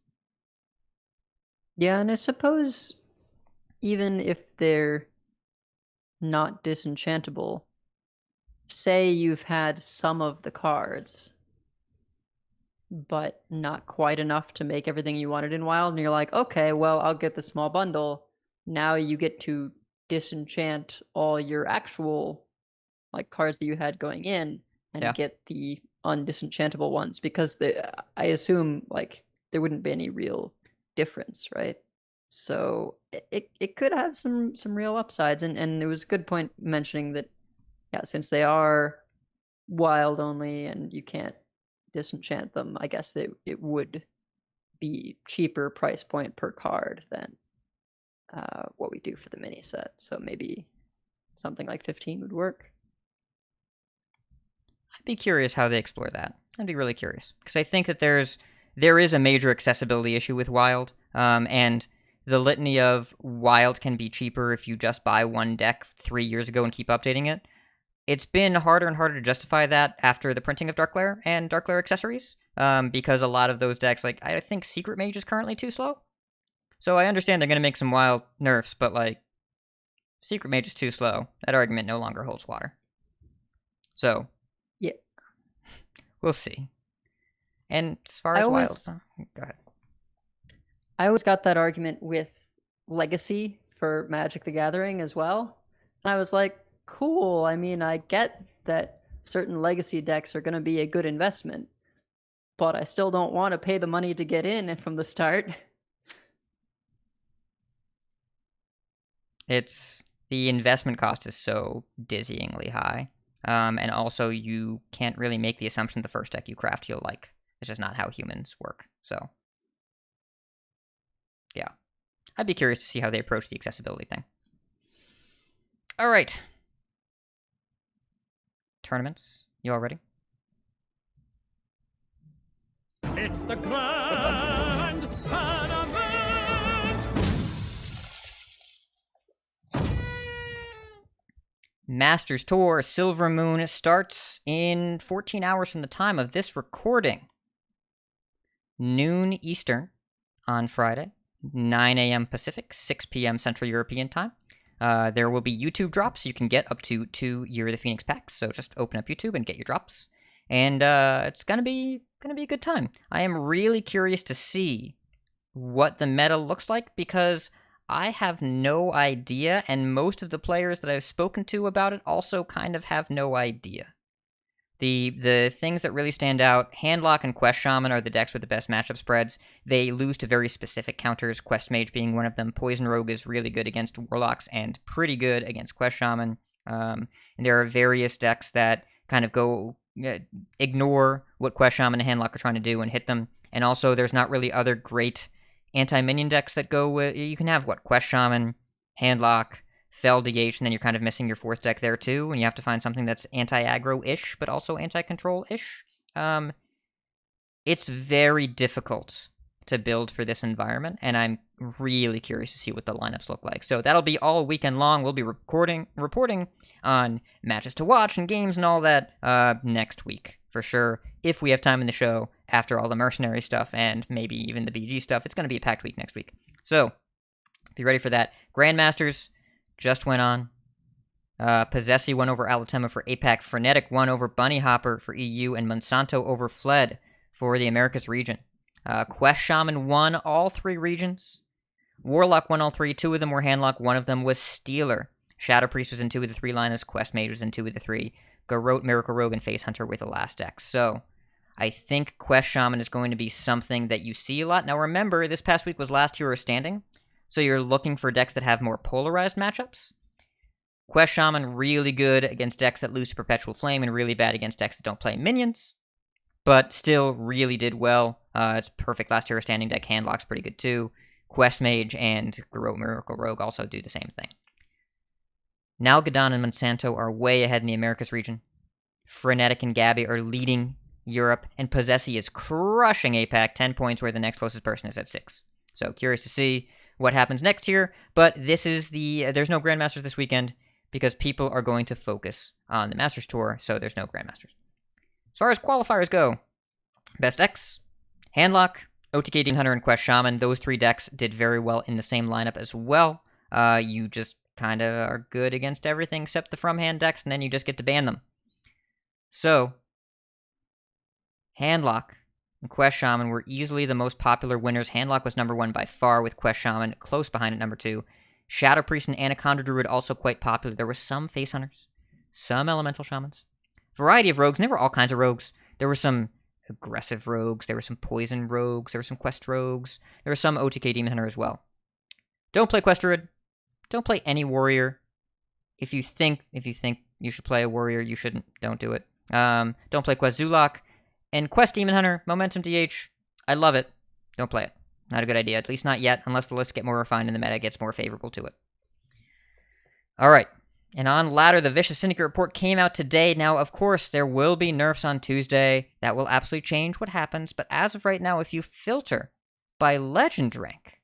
Yeah, and I suppose even if they're not disenchantable, say you've had some of the cards, but not quite enough to make everything you wanted in Wild, and you're like, okay, well, I'll get the small bundle. Now you get to disenchant all your actual like cards that you had going in and get the undisenchantable ones, because I assume like there wouldn't be any real difference, right? So it could have some real upsides, and there was a good point mentioning that since they are wild only and you can't disenchant them, I guess it would be cheaper price point per card than what we do for the mini set. So maybe something like 15 would work. I'd be curious how they explore that. I'd be really curious, because I think that there is a major accessibility issue with Wild, and the litany of Wild can be cheaper if you just buy one deck 3 years ago and keep updating it. It's been harder and harder to justify that after the printing of Dark Lair and Dark Lair accessories, because a lot of those decks, like, I think Secret Mage is currently too slow. So I understand they're going to make some Wild nerfs, but, like, Secret Mage is too slow. That argument no longer holds water. So, yeah, we'll see. And as far as Wild... go ahead. I always got that argument with Legacy for Magic the Gathering as well. And I was like, cool. I mean, I get that certain Legacy decks are going to be a good investment, but I still don't want to pay the money to get in from the start. The investment cost is so dizzyingly high. And also, you can't really make the assumption the first deck you craft you'll like. It's just not how humans work. So, yeah. I'd be curious to see how they approach the accessibility thing. All right. Tournaments. You all ready? It's the Grand Tournament! Masters Tour Silvermoon starts in 14 hours from the time of this recording. Noon Eastern on Friday, 9 a.m. Pacific, 6 p.m. Central European Time. There will be YouTube drops. You can get up to 2 Year of the Phoenix packs, so just open up YouTube and get your drops. And it's gonna be a good time. I am really curious to see what the meta looks like, because I have no idea, and most of the players that I've spoken to about it also kind of have no idea. The things that really stand out, Handlock and Quest Shaman are the decks with the best matchup spreads. They lose to very specific counters, Quest Mage being one of them. Poison Rogue is really good against Warlocks and pretty good against Quest Shaman. And there are various decks that kind of go ignore what Quest Shaman and Handlock are trying to do and hit them. And also, there's not really other great anti-minion decks that go with... You can have, Quest Shaman, Handlock, Fell DH, and then you're kind of missing your fourth deck there too, and you have to find something that's anti-aggro-ish, but also anti-control-ish. It's very difficult to build for this environment, and I'm really curious to see what the lineups look like. So that'll be all weekend long. We'll be reporting on matches to watch and games and all that next week, for sure. If we have time in the show after all the Mercenary stuff and maybe even the BG stuff, it's going to be a packed week next week. So be ready for that. Grandmasters just went on. Possessi won over Alatema for APAC. Frenetic won over Bunny Hopper for EU, and Monsanto over Fled for the Americas region. Quest Shaman won all 3 regions. Warlock won all 3. 2 of them were Handlock. 1 of them was Stealer. Shadow Priest was in 2 of the 3 lineups. Quest Mage was in 2 of the 3. Garrote, Miracle Rogue, and Face Hunter were the last decks. So I think Quest Shaman is going to be something that you see a lot. Now remember, this past week was last hero standing, so you're looking for decks that have more polarized matchups. Quest Shaman really good against decks that lose to Perpetual Flame and really bad against decks that don't play minions, but still really did well. It's perfect last hero standing deck. Handlock's pretty good too. Quest Mage and Garrote Miracle Rogue also do the same thing. Nalgadon and Monsanto are way ahead in the Americas region. Frenetic and Gabby are leading Europe, and Possessi is crushing APAC, 10 points, where the next closest person is at 6. So curious to see what happens next year, but this is there's no Grandmasters this weekend because people are going to focus on the Masters Tour, so there's no Grandmasters. As far as qualifiers go, best decks, Handlock, OTK Demon Hunter, and Quest Shaman. Those 3 decks did very well in the same lineup as well. You just kind of are good against everything except the from-hand decks, and then you just get to ban them. So, Handlock and Quest Shaman were easily the most popular winners. Handlock was number 1 by far, with Quest Shaman close behind at number 2. Shadow Priest and Anaconda Druid also quite popular. There were some Face Hunters, some Elemental Shamans, variety of rogues, and there were all kinds of rogues. There were some aggressive rogues, there were some poison rogues, there were some quest rogues, there were some OTK Demon Hunter as well. Don't play Quest Druid. Don't play any warrior. If you think you should play a warrior, you shouldn't. Don't do it. Don't play Quest Zulok. And Quest Demon Hunter, Momentum DH, I love it. Don't play it. Not a good idea, at least not yet, unless the lists get more refined and the meta gets more favorable to it. Alright, and on ladder, the Vicious Syndicate report came out today. Now, of course, there will be nerfs on Tuesday. That will absolutely change what happens, but as of right now, if you filter by legend rank,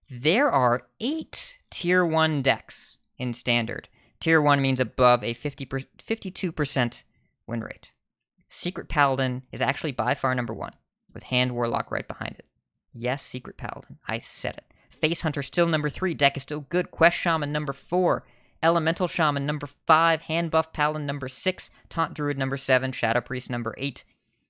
there are 8 Tier 1 decks in Standard. Tier 1 means above a 52% win rate. Secret Paladin is actually by far number 1, with Hand Warlock right behind it. Yes, Secret Paladin. I said it. Face Hunter still number 3. Deck is still good. Quest Shaman number 4. Elemental Shaman number 5. Hand Buff Paladin number 6. Taunt Druid number 7. Shadow Priest number 8.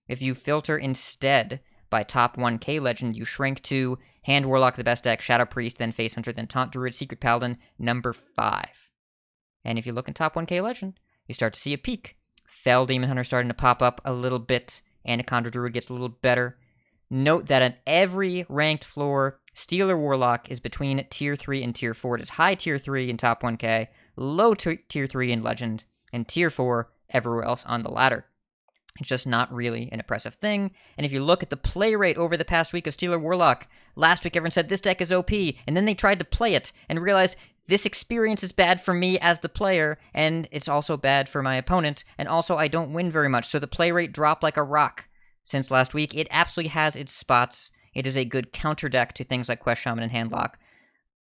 If you filter instead by top 1k legend, you shrink to Hand Warlock, the best deck, Shadow Priest, then Face Hunter, then Taunt Druid, Secret Paladin number 5. And if you look in top 1k legend, you start to see a peak. Fell Demon Hunter starting to pop up a little bit. Anaconda Druid gets a little better. Note that at every ranked floor, Stealer Warlock is between Tier 3 and Tier 4. It is high Tier 3 in top 1k, low Tier 3 in Legend, and Tier 4 everywhere else on the ladder. It's just not really an impressive thing. And if you look at the play rate over the past week of Stealer Warlock, last week everyone said this deck is OP, and then they tried to play it and realized this experience is bad for me as the player, and it's also bad for my opponent, and also I don't win very much, so the play rate dropped like a rock. Since last week, it absolutely has its spots. It is a good counter deck to things like Quest Shaman and Handlock.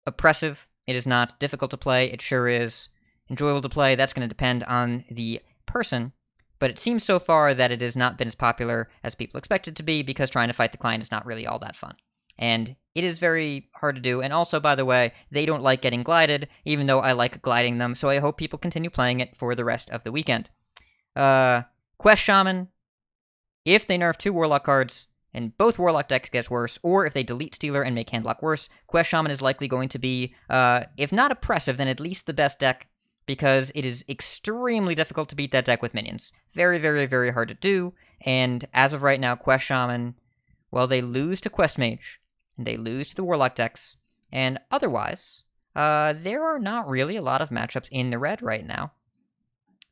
Oppressive, it is not. Difficult to play, it sure is. Enjoyable to play, that's going to depend on the person. But it seems so far that it has not been as popular as people expect it to be because trying to fight the client is not really all that fun. And it is very hard to do. And also, by the way, they don't like getting glided, even though I like gliding them. So I hope people continue playing it for the rest of the weekend. Quest Shaman, if they nerf 2 Warlock cards, and both Warlock decks gets worse, or if they delete Stealer and make Handlock worse, Quest Shaman is likely going to be, if not oppressive, then at least the best deck, because it is extremely difficult to beat that deck with minions. Very, very, very hard to do, and as of right now, Quest Shaman, well, they lose to Quest Mage, and they lose to the Warlock decks, and otherwise, there are not really a lot of matchups in the red right now.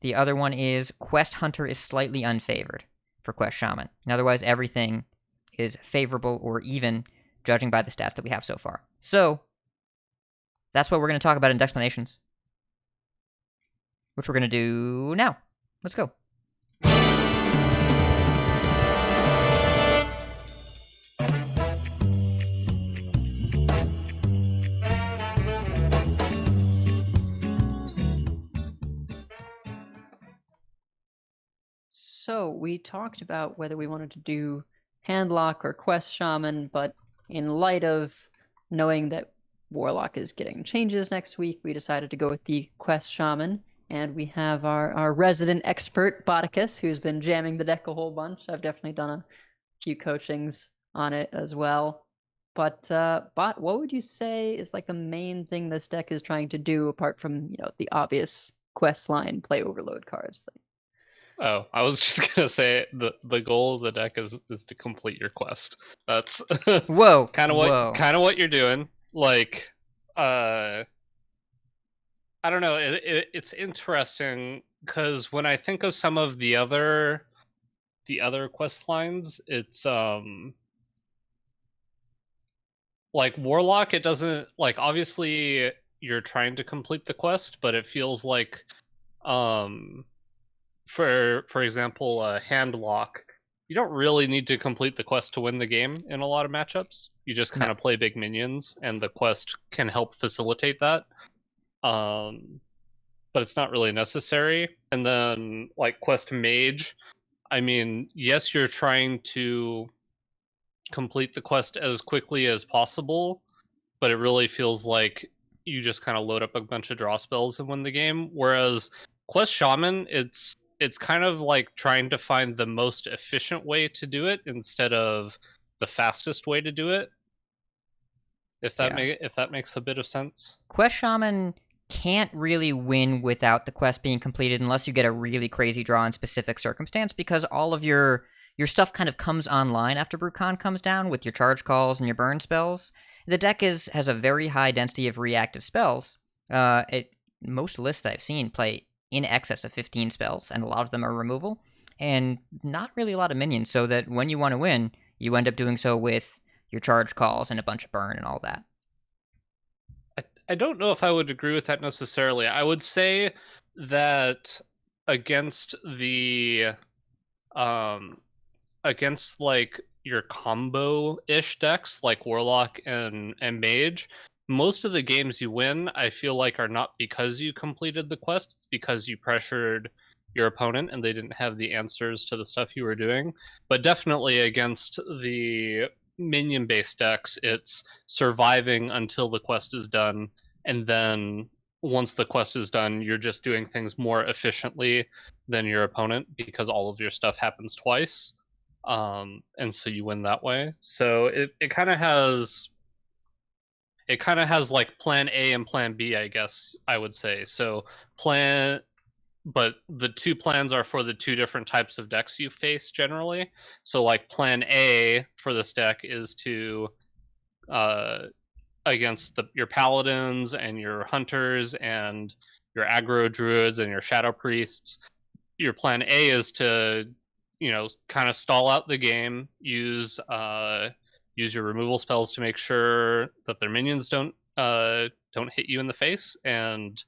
The other one is Quest Hunter is slightly unfavored for Quest Shaman. And otherwise, everything is favorable or even, judging by the stats that we have so far. So, that's what we're going to talk about in Decksplanations. which we're going to do now. Let's go. So we talked about whether we wanted to do Handlock or Quest Shaman, but in light of knowing that Warlock is getting changes next week, we decided to go with the Quest Shaman. And we have our resident expert, Botticus, who's been jamming the deck a whole bunch. I've definitely done a few coachings on it as well. But Bot, what would you say is like the main thing this deck is trying to do apart from, the obvious quest line play overload cards thing? Oh, I was just gonna say the goal of the deck is to complete your quest. That's Whoa. kind of what you're doing. Like, I don't know. It's interesting because when I think of some of the other quest lines, it's like Warlock. It doesn't, like, obviously you're trying to complete the quest, but it feels like for example, Handlock, you don't really need to complete the quest to win the game in a lot of matchups. You just kind of play big minions, and the quest can help facilitate that. But it's not really necessary. And then, like, Quest Mage, I mean, yes, you're trying to complete the quest as quickly as possible, but it really feels like you just kind of load up a bunch of draw spells and win the game. Whereas Quest Shaman, it's kind of like trying to find the most efficient way to do it instead of the fastest way to do it. If that makes a bit of sense. Quest Shaman can't really win without the quest being completed unless you get a really crazy draw in specific circumstance, because all of your stuff kind of comes online after Brucon comes down with your charge calls and your burn spells. The deck has a very high density of reactive spells. Most lists that I've seen play in excess of 15 spells, and a lot of them are removal, and not really a lot of minions, so that when you want to win, you end up doing so with your charge calls and a bunch of burn and all that. I don't know if I would agree with that necessarily. I would say that against the against like your combo-ish decks like Warlock and Mage, most of the games you win, I feel like, are not because you completed the quest. It's because you pressured your opponent and they didn't have the answers to the stuff you were doing. But definitely against the minion-based decks, it's surviving until the quest is done. And then once the quest is done, you're just doing things more efficiently than your opponent because all of your stuff happens twice. And so you win that way. So it kind of has like plan A and plan B, I guess I would say. So but the two plans are for the two different types of decks you face generally. So like plan A for this deck is to against your paladins and your hunters and your aggro druids and your shadow priests. Your plan A is to, kind of stall out the game, use your removal spells to make sure that their minions don't hit you in the face, and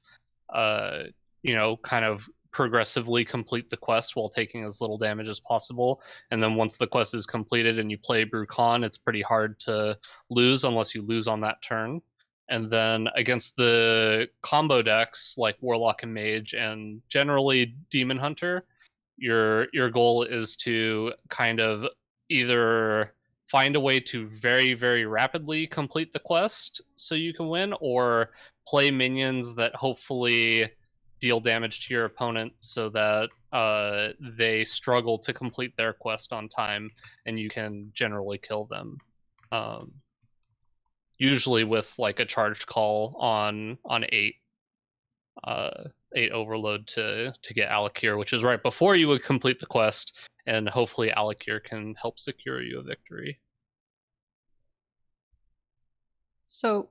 kind of progressively complete the quest while taking as little damage as possible. And then once the quest is completed and you play Brucon, it's pretty hard to lose unless you lose on that turn. And then against the combo decks like Warlock and Mage and generally Demon Hunter, your goal is to kind of either find a way to very, very rapidly complete the quest so you can win, or play minions that hopefully deal damage to your opponent so that they struggle to complete their quest on time and you can generally kill them. Usually with like a charged call on 8 overload to get Alakir, which is right before you would complete the quest, and hopefully Alakir can help secure you a victory. So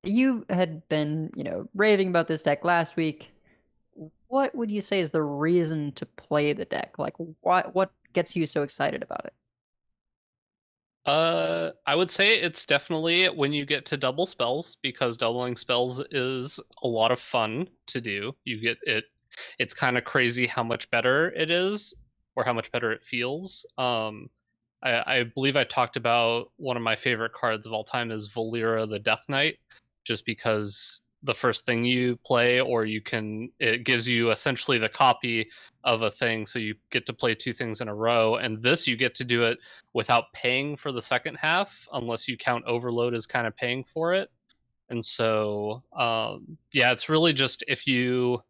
you had been, raving about this deck last week. What would you say is the reason to play the deck? Like, what gets you so excited about it? I would say it's definitely when you get to double spells, because doubling spells is a lot of fun to do. You get it it's kind of crazy how much better it is, or how much better it feels. I believe I talked about one of my favorite cards of all time is Valera the Death Knight, just because the first thing you play, or it gives you essentially the copy of a thing, so you get to play 2 things in a row. And this, you get to do it without paying for the second half, unless you count Overload as kind of paying for it. And so, yeah, it's really just if you.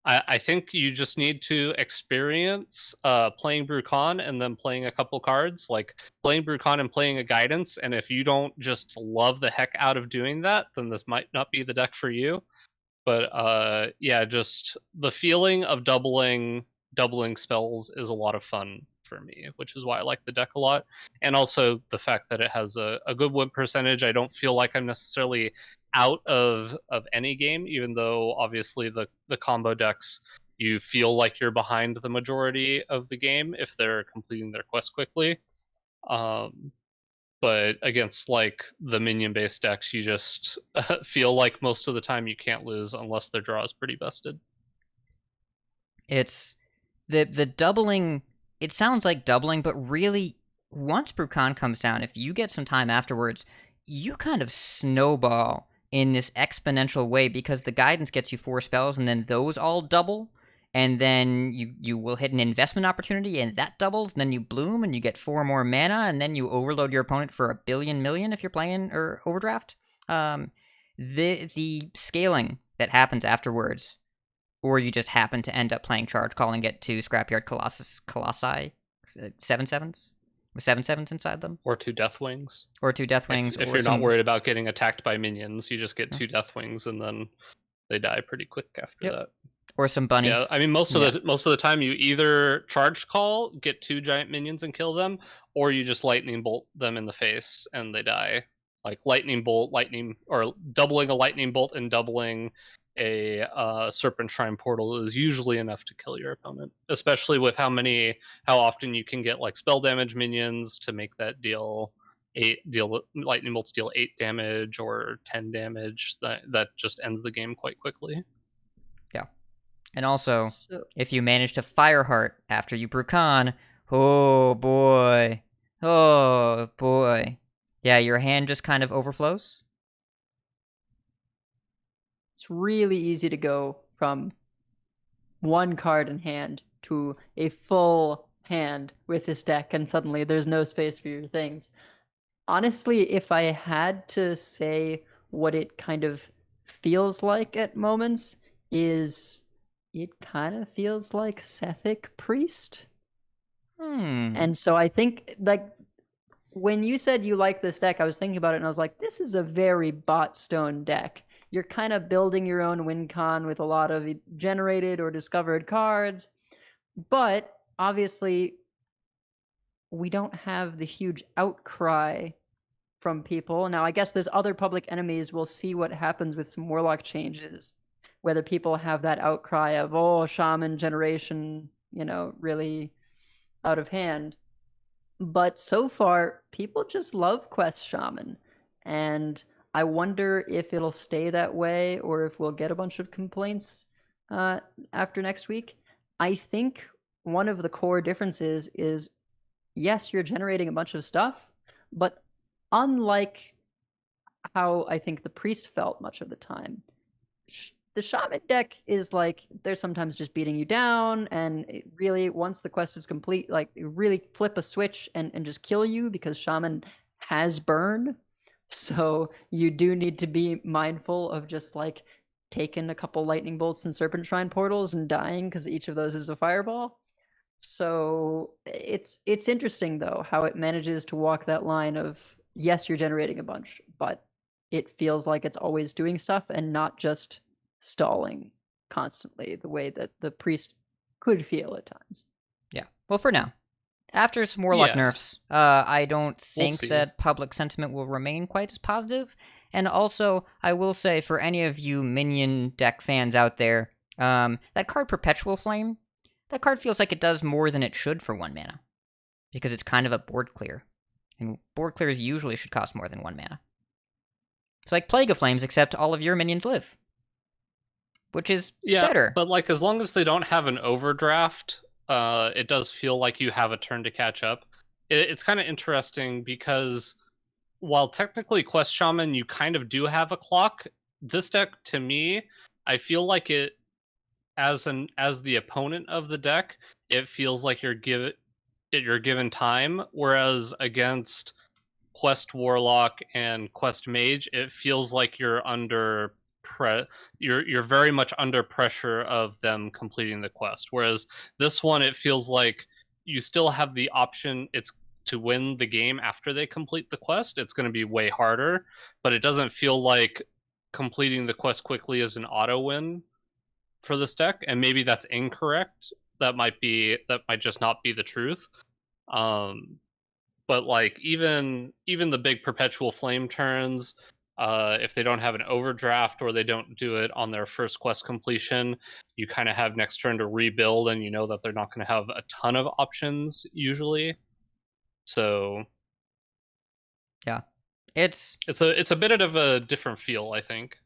I think you just need to experience playing Brucon and then playing a couple cards, like playing Brucon and playing a Guidance. And if you don't just love the heck out of doing that, then this might not be the deck for you. But yeah, just the feeling of doubling spells is a lot of fun for me, which is why I like the deck a lot. And also the fact that it has a good win percentage. I don't feel like I'm necessarily out of any game, even though obviously the combo decks, you feel like you're behind the majority of the game if they're completing their quest quickly. But against like the minion based decks, you just feel like most of the time you can't lose unless their draw is pretty busted. It's the doubling. It sounds like doubling, but really, once Brucon comes down, if you get some time afterwards, you kind of snowball in this exponential way, because the Guidance gets you 4 spells, and then those all double, and then you will hit an investment opportunity, and that doubles, and then you bloom, and you get 4 more mana, and then you overload your opponent for 1 billion million if you're playing or Overdraft. The scaling that happens afterwards, or you just happen to end up playing Charge Call and get 2 Scrapyard Colossi, 7/7s? With 7/7s inside them? Or 2 Deathwings. Or 2 Deathwings. If you're not worried about getting attacked by minions, you just get 2 Deathwings, and then they die pretty quick after that. Or some bunnies. Yeah, I mean, most of the time you either Charge Call, get 2 giant minions and kill them, or you just Lightning Bolt them in the face and they die. Like Lightning Bolt, or doubling a Lightning Bolt and doubling a Serpent Shrine Portal is usually enough to kill your opponent, especially with how often you can get like spell damage minions to make that Lightning Bolts deal 8 damage or 10 damage. That just ends the game quite quickly. Yeah. And also, if you manage to Fireheart after you Brucon, oh boy. Yeah, your hand just kind of overflows. It's really easy to go from 1 card in hand to a full hand with this deck, and suddenly there's no space for your things. Honestly, if I had to say what it kind of feels like at moments, is it kind of feels like Sethic Priest. And so I think, like, when you said you like this deck, I was thinking about it and I was like, this is a very Botstone deck. You're kind of building your own win con with a lot of generated or discovered cards. But obviously, we don't have the huge outcry from people. Now, I guess there's other public enemies. We'll see what happens with some Warlock changes. Whether people have that outcry of, oh, Shaman generation, really out of hand. But so far, people just love Quest Shaman. And I wonder if it'll stay that way or if we'll get a bunch of complaints after next week. I think one of the core differences is, yes, you're generating a bunch of stuff, but unlike how I think the Priest felt much of the time, the Shaman deck is like, they're sometimes just beating you down, and it really, once the quest is complete, like, really flip a switch and just kill you, because Shaman has burn. So you do need to be mindful of just like taking a couple lightning bolts and serpent shrine portals and dying, because each of those is a fireball. So it's interesting though how it manages to walk that line of, yes, you're generating a bunch, but it feels like it's always doing stuff and not just stalling constantly the way that the Priest could feel at times. Yeah. Well, for now. After some Warlock nerfs, I don't think that public sentiment will remain quite as positive. And also, I will say, for any of you minion deck fans out there, that card Perpetual Flame, that card feels like it does more than it should for 1 mana. Because it's kind of a board clear. And board clears usually should cost more than 1 mana. It's like Plague of Flames, except all of your minions live. which is Yeah, better. but like as long as they don't have an overdraft, it does feel like you have a turn to catch up. It's kind of interesting because while technically Quest Shaman you kind of do have a clock, this deck to me, I feel like it as the opponent of the deck, it feels like you're given time, whereas against Quest Warlock and Quest Mage, it feels like you're you're very much under pressure of them completing the quest. Whereas this one, it feels like you still have the option. It's to win the game after they complete the quest. It's going to be way harder, but it doesn't feel like completing the quest quickly is an auto win for this deck. And maybe that's incorrect. That might just not be the truth. But like even the big perpetual flame turns, if they don't have an overdraft or they don't do it on their first quest completion, you kind of have next turn to rebuild, and you know that they're not going to have a ton of options usually. So Yeah, it's a bit of a different feel, I think.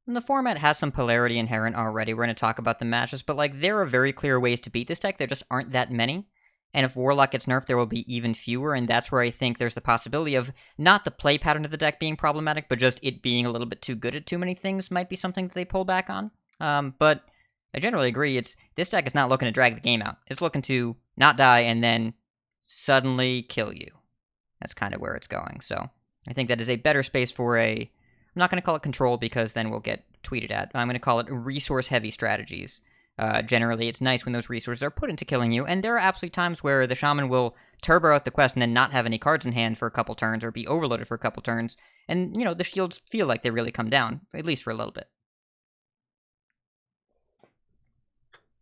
the format has some polarity inherent already. We're going to talk about the matches, but like there are very clear ways to beat this deck. There just aren't that many. And if Warlock gets nerfed, there will be even fewer, and that's where I think there's the possibility of not the play pattern of the deck being problematic, but just it being a little bit too good at too many things might be something that they pull back on. But I generally agree, this deck is not looking to drag the game out. It's looking to not die and then suddenly kill you. That's kind of where it's going. So I think that is a better space for I'm not going to call it control because then we'll get tweeted at. I'm going to call it resource-heavy strategies. Generally, it's nice when those resources are put into killing you, and there are absolutely times where the Shaman will turbo out the quest and then not have any cards in hand for a couple turns, or be overloaded for a couple turns, and, the shields feel like they really come down, at least for a little bit.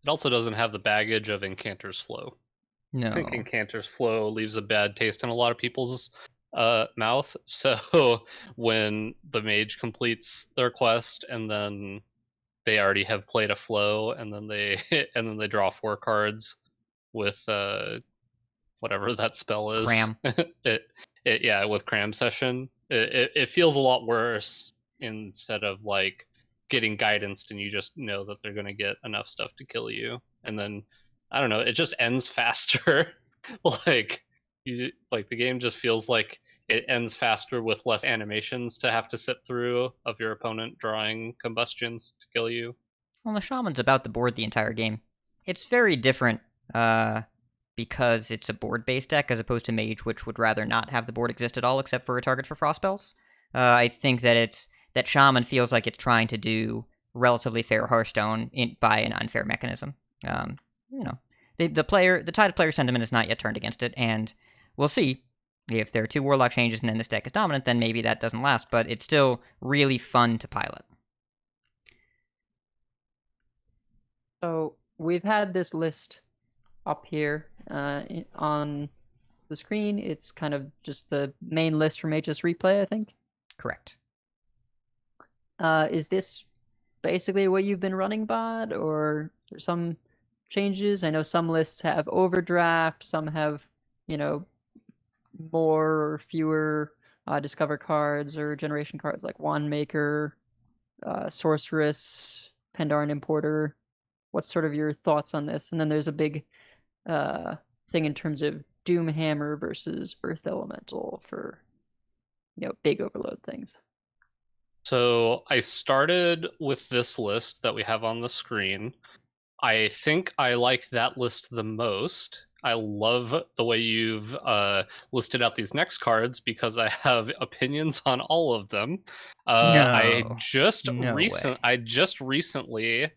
It also doesn't have the baggage of Incanter's Flow. No. I think Incanter's Flow leaves a bad taste in a lot of people's mouth, so when the mage completes their quest and then they already have played a flow, and then they draw 4 cards with whatever that spell is. Cram. With Cram Session. It feels a lot worse instead of like getting guidanced and you just know that they're going to get enough stuff to kill you, and then I don't know, it just ends faster. The game just feels like it ends faster with less animations to have to sit through of your opponent drawing combustions to kill you. Well, the Shaman's about the board the entire game. It's very different because it's a board-based deck as opposed to Mage, which would rather not have the board exist at all except for a target for frost spells. I think that that Shaman feels like it's trying to do relatively fair Hearthstone by an unfair mechanism. The tide of player sentiment is not yet turned against it, and we'll see. If there are 2 Warlock changes and then this deck is dominant, then maybe that doesn't last, but it's still really fun to pilot. So we've had this list up here on the screen. It's kind of just the main list from HS Replay, I think. Correct. Is this basically what you've been running, Bod, or some changes? I know some lists have overdraft, some have, more or fewer discover cards or generation cards like Wand Maker, Sorceress, Pandaren Importer. What's sort of your thoughts on this? And then there's a big thing in terms of Doomhammer versus Earth Elemental for big overload things. So I started with this list that we have on the screen. I think I like that list the most. I love the way you've listed out these next cards because I have opinions on all of them. I just recently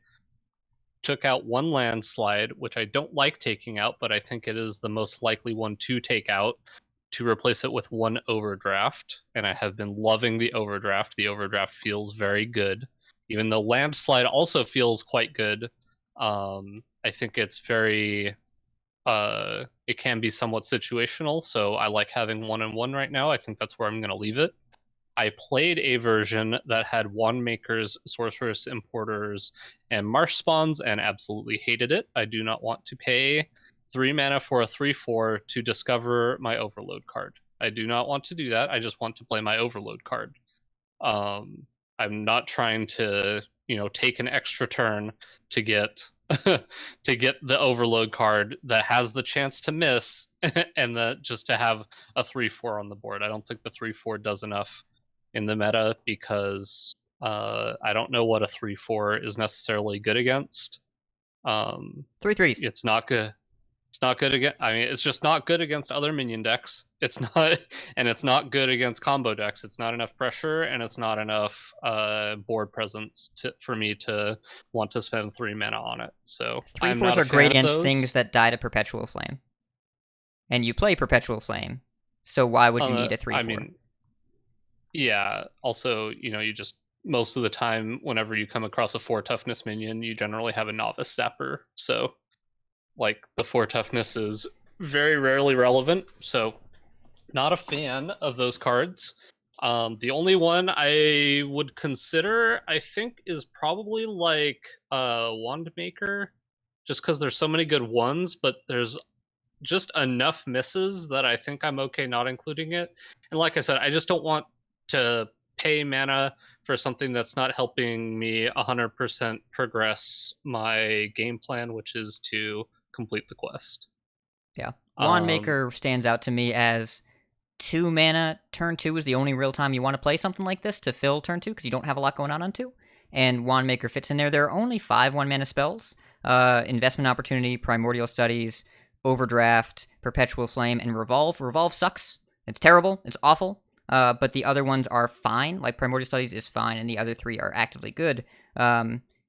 took out 1 landslide, which I don't like taking out, but I think it is the most likely one to take out, to replace it with 1 overdraft. And I have been loving the overdraft. The overdraft feels very good, even though landslide also feels quite good. I think it's very it can be somewhat situational, so I like having 1 and 1 right now. I think that's where I'm going to leave it. I played a version that had Wand Makers, Sorceress Importers, and Marsh Spawns, and absolutely hated it. I do not want to pay 3 mana for a 3/4 to discover my Overload card. I do not want to do that. I just want to play my Overload card. I'm not trying to take an extra turn to get to get the overload card that has the chance to miss, and just to have a 3/4 on the board. I don't think the 3/4 does enough in the meta, because I don't know what a 3/4 is necessarily good against. 3/3s. It's not good. It's not good against. I mean, it's just not good against other minion decks. It's not, and it's not good against combo decks. It's not enough pressure, and it's not enough board presence for me to want to spend 3 mana on it. So 3/4s are great against things that die to Perpetual Flame, and you play Perpetual Flame, so why would you need a 3/4? I mean, yeah. Also, you just, most of the time, whenever you come across a 4 toughness minion, you generally have a novice sapper. So, like, the 4 toughness is very rarely relevant. So, not a fan of those cards. The only one I would consider, I think, is probably like Wand Maker, just because there's so many good ones, but there's just enough misses that I think I'm okay not including it. And like I said, I just don't want to pay mana for something that's not helping me 100% progress my game plan, which is to complete the quest. Yeah. Wand Maker stands out to me as 2 mana. Turn 2 is the only real time you want to play something like this to fill turn 2, because you don't have a lot going on 2. And Wand Maker fits in there. There are only 5 1-mana spells. Investment Opportunity, Primordial Studies, Overdraft, Perpetual Flame, and Revolve. Revolve sucks. It's terrible. It's awful. But the other ones are fine. Like, Primordial Studies is fine, and the other 3 are actively good.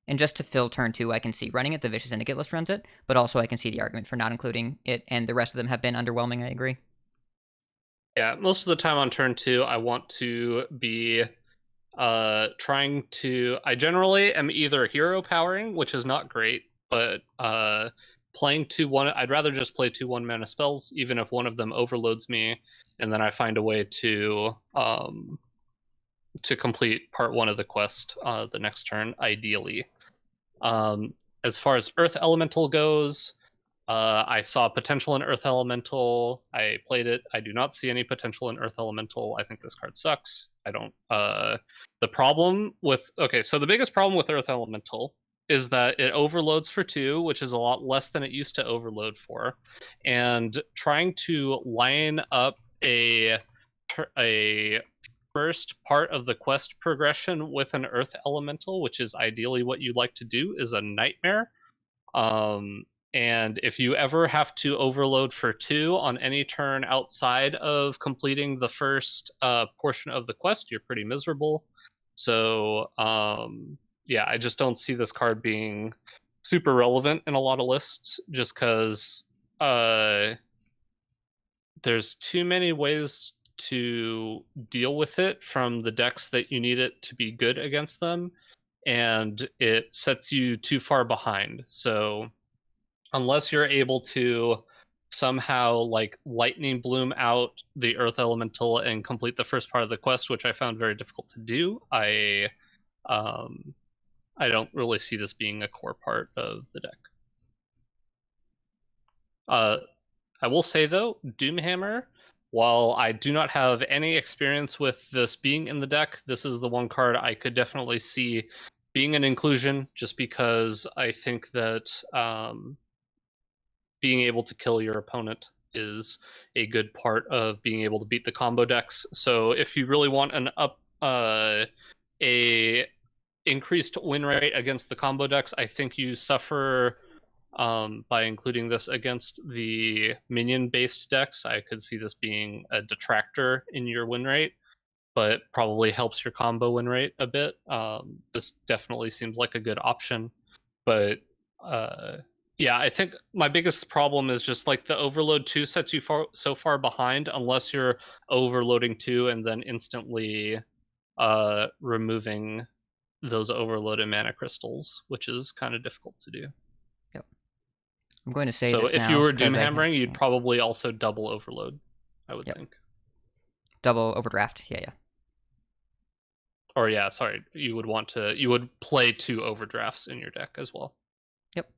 And just to fill turn 2, I can see running it. The Vicious Syndicate list runs it. But also I can see the argument for not including it, and the rest of them have been underwhelming, I agree. Yeah, most of the time on turn 2, I want to be trying to... I generally am either hero powering, which is not great, but playing 2/1... I'd rather just play 2 1-mana spells, even if one of them overloads me, and then I find a way to complete part 1 of the quest the next turn, ideally. As far as Earth Elemental goes, I saw potential in Earth Elemental. I played it. I do not see any potential in Earth Elemental. I think this card sucks. I don't... the problem with... Okay, so the biggest problem with Earth Elemental is that it overloads for 2, which is a lot less than it used to overload for. And trying to line up a first part of the quest progression with an Earth Elemental, which is ideally what you'd like to do, is a nightmare. And if you ever have to overload for 2 on any turn outside of completing the first portion of the quest, you're pretty miserable. So, yeah, I just don't see this card being super relevant in a lot of lists, just because there's too many ways to deal with it from the decks that you need it to be good against them, and it sets you too far behind. So unless you're able to somehow like lightning bloom out the Earth Elemental and complete the first part of the quest, which I found very difficult to do, I don't really see this being a core part of the deck. I will say though, Doomhammer, while I do not have any experience with this being in the deck, this is the one card I could definitely see being an inclusion, just because I think that being able to kill your opponent is a good part of being able to beat the combo decks. So if you really want a increased win rate against the combo decks, I think you suffer by including this against the minion-based decks. I could see this being a detractor in your win rate, but probably helps your combo win rate a bit. This definitely seems like a good option, but yeah, I think my biggest problem is just like the overload 2 sets you so far behind, unless you're overloading 2 and then instantly removing those overloaded mana crystals, which is kind of difficult to do. Yep. I'm going to say so this if now, you were Doomhammering, you'd probably also double overload, I would think. Double overdraft, yeah. Or yeah, sorry, you would play 2 overdrafts in your deck as well. Yep.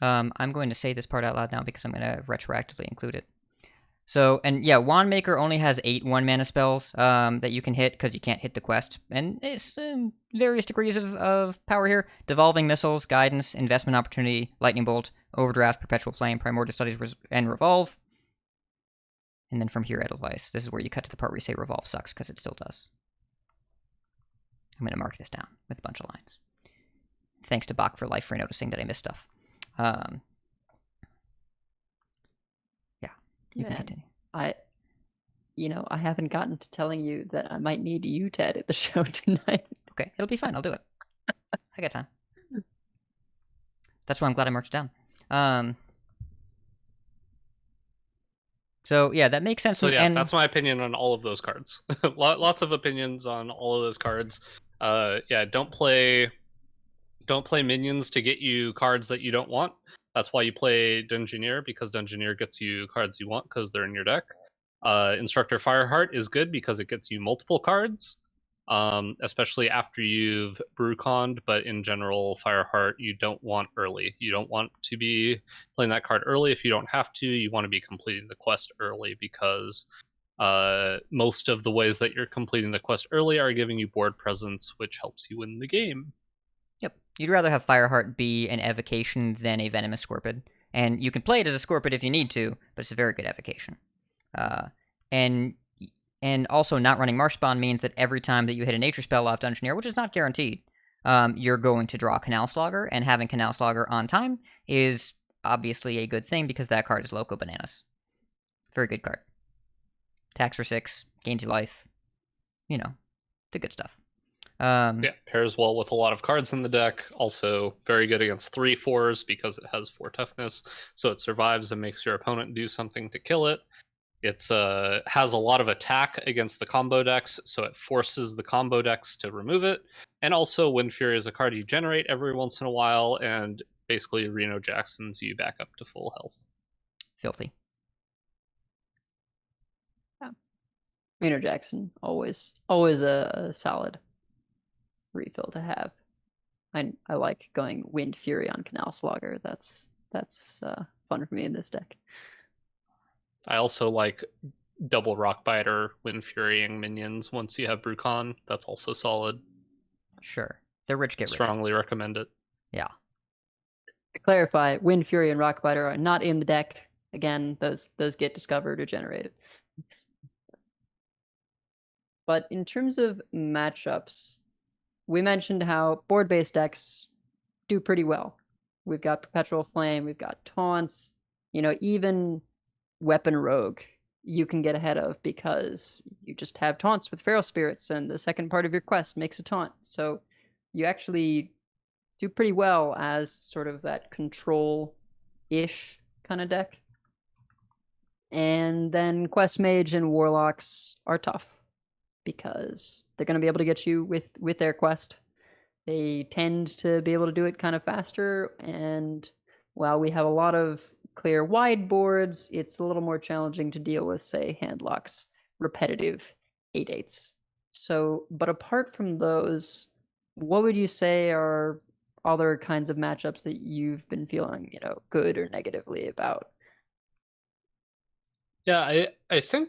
I'm going to say this part out loud now because I'm going to retroactively include it. So, and yeah, Wand Maker only has 8 1-mana spells that you can hit because you can't hit the quest. And it's various degrees of power here. Devolving Missiles, Guidance, Investment Opportunity, Lightning Bolt, Overdraft, Perpetual Flame, Primordial Studies, and Revolve. And then from here, Edelweiss. This is where you cut to the part where you say Revolve sucks, because it still does. I'm going to mark this down with a bunch of lines. Thanks to Bach for life for noticing that I missed stuff. You can continue. I haven't gotten to telling you that I might need you to edit the show tonight. Okay, it'll be fine. I'll do it. I got time. That's why I'm glad I marked it down. So yeah, that makes sense. So yeah, and that's my opinion on all of those cards. Lots of opinions on all of those cards. Don't play minions to get you cards that you don't want. That's why you play Dungeoneer, because Dungeoneer gets you cards you want because they're in your deck. Instructor Fireheart is good because it gets you multiple cards, especially after you've Brewconned, but in general, Fireheart you don't want early. You don't want to be playing that card early if you don't have to. You want to be completing the quest early because most of the ways that you're completing the quest early are giving you board presence, which helps you win the game. Yep. You'd rather have Fireheart be an evocation than a Venomous Scorpid. And you can play it as a Scorpid if you need to, but it's a very good evocation. And also not running Marshspawn means that every time that you hit a nature spell off Dungeoneer, which is not guaranteed, you're going to draw Canal Slogger, and having Canal Slogger on time is obviously a good thing because that card is Loco Bananas. Very good card. Attacks for 6, gains you life. You know, the good stuff. Pairs well with a lot of cards in the deck. Also very good against 3/4s because it has 4 toughness, so it survives and makes your opponent do something to kill it. It's has a lot of attack against the combo decks, so it forces the combo decks to remove it. And also, Wind Fury is a card you generate every once in a while, and basically Reno Jackson's you back up to full health. Filthy. Yeah, Reno Jackson always a solid refill to have. I like going Wind Fury on Canal Slogger. That's fun for me in this deck. I also like double Rockbiter Wind Furying minions once you have Brewcon. That's also solid. Sure. They're rich, get rich. Strongly recommend it. Yeah. To clarify, Wind Fury and Rockbiter are not in the deck. Again, those get discovered or generated. But in terms of matchups, we mentioned how board-based decks do pretty well. We've got Perpetual Flame, we've got Taunts, even Weapon Rogue you can get ahead of because you just have taunts with Feral Spirits and the second part of your quest makes a taunt. So you actually do pretty well as sort of that control-ish kind of deck. And then Quest Mage and Warlocks are tough because they're going to be able to get you with their quest. They tend to be able to do it kind of faster, and while we have a lot of clear wide boards, it's a little more challenging to deal with, say, Handlock's repetitive 8/8s. So, but apart from those, what would you say are other kinds of matchups that you've been feeling, good or negatively about? Yeah, I think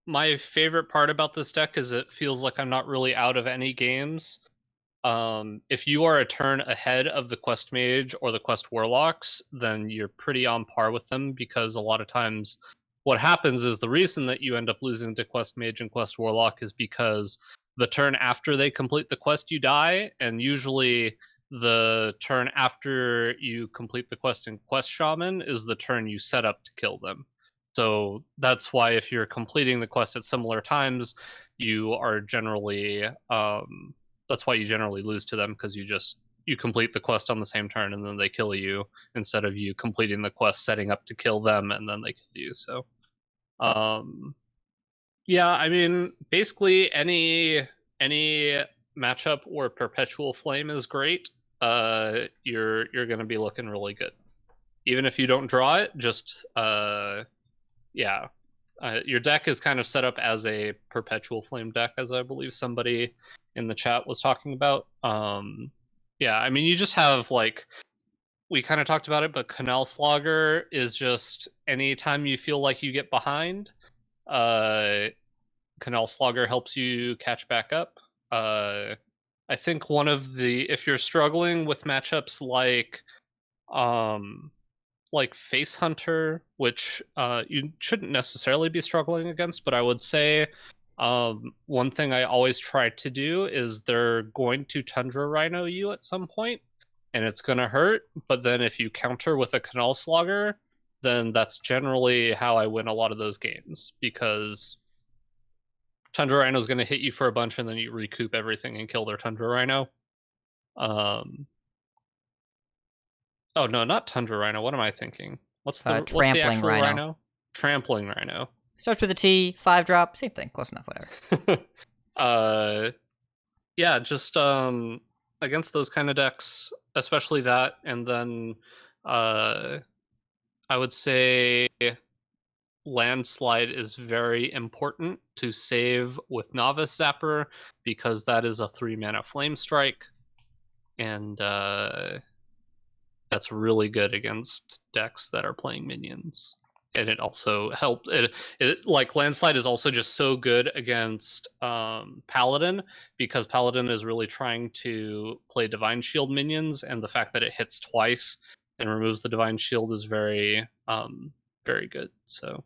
my favorite part about this deck is it feels like I'm not really out of any games. If you are a turn ahead of the Quest Mage or the Quest Warlocks, then you're pretty on par with them, because a lot of times what happens is the reason that you end up losing to Quest Mage and Quest Warlock is because the turn after they complete the quest you die, and usually the turn after you complete the quest in Quest Shaman is the turn you set up to kill them. So that's why if you're completing the quest at similar times, you are generally that's why you generally lose to them, because you complete the quest on the same turn and then they kill you, instead of you completing the quest setting up to kill them and then they kill you. So yeah, I mean, basically any matchup where Perpetual Flame is great, you're going to be looking really good. Even if you don't draw it, just your deck is kind of set up as a Perpetual Flame deck, as I believe somebody in the chat was talking about. I mean, you just have, like, we kind of talked about it, but Canal Slogger is just anytime you feel like you get behind, Canal Slogger helps you catch back up. I think if you're struggling with matchups like Face Hunter, which you shouldn't necessarily be struggling against, but I would say one thing I always try to do is they're going to Tundra Rhino you at some point, and it's going to hurt, but then if you counter with a Canal Slogger, then that's generally how I win a lot of those games, because Tundra Rhino is going to hit you for a bunch, and then you recoup everything and kill their Tundra Rhino. Oh no, not Tundra Rhino. What am I thinking? What's the Trampling actual Rhino. Trampling Rhino. Starts with a T, 5-drop, same thing, close enough, whatever. Yeah, just against those kind of decks, especially that, and then I would say Landslide is very important to save with Novice Zapper, because that is a 3-mana Flame Strike, and that's really good against decks that are playing minions. And it also helped it like Landslide is also just so good against Paladin, because Paladin is really trying to play Divine Shield minions, and the fact that it hits twice and removes the Divine Shield is very very good. So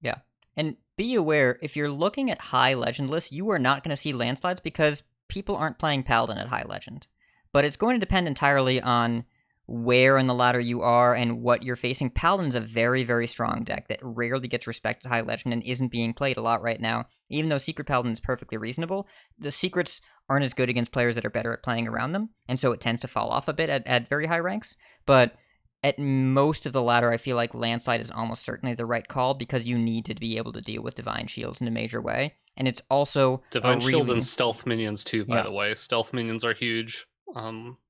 yeah. And be aware, if you're looking at high legend lists, you are not going to see landslides because people aren't playing Paladin at high legend. But it's going to depend entirely on where in the ladder you are and what you're facing. Paladin's a very, very strong deck that rarely gets respect at high legend and isn't being played a lot right now. Even though Secret Paladin is perfectly reasonable, the secrets aren't as good against players that are better at playing around them, and so it tends to fall off a bit at very high ranks. But at most of the ladder, I feel like Landslide is almost certainly the right call, because you need to be able to deal with Divine Shields in a major way. And it's also Divine Shield and Stealth minions too, by Yeah. the way. Stealth minions are huge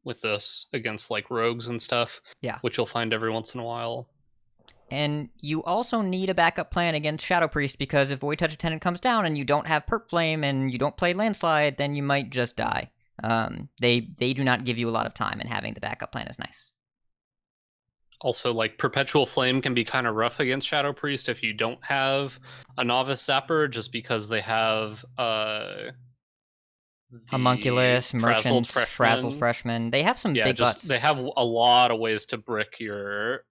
with this against like rogues and stuff. Yeah. Which you'll find every once in a while. And you also need a backup plan against Shadow Priest, because if Void Touch Attendant comes down and you don't have Perp Flame and you don't play Landslide, then you might just die. They do not give you a lot of time, and having the backup plan is nice. Also, like, Perpetual Flame can be kind of rough against Shadow Priest if you don't have a Novice Zapper, just because they have Homunculus, Merchant, Frazzled Freshman. They have some big butts. They have a lot of ways to brick your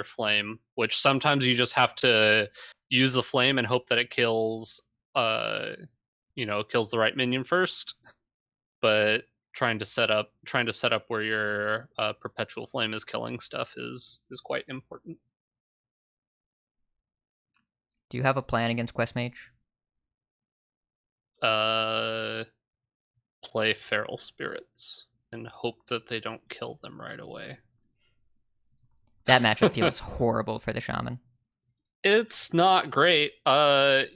flame, which sometimes you just have to use the flame and hope that it kills kills the right minion first. But trying to set up where your Perpetual Flame is killing stuff is quite important. Do you have a plan against Quest Mage? Play Feral Spirits and hope that they don't kill them right away. That matchup feels horrible for the Shaman. It's not great. My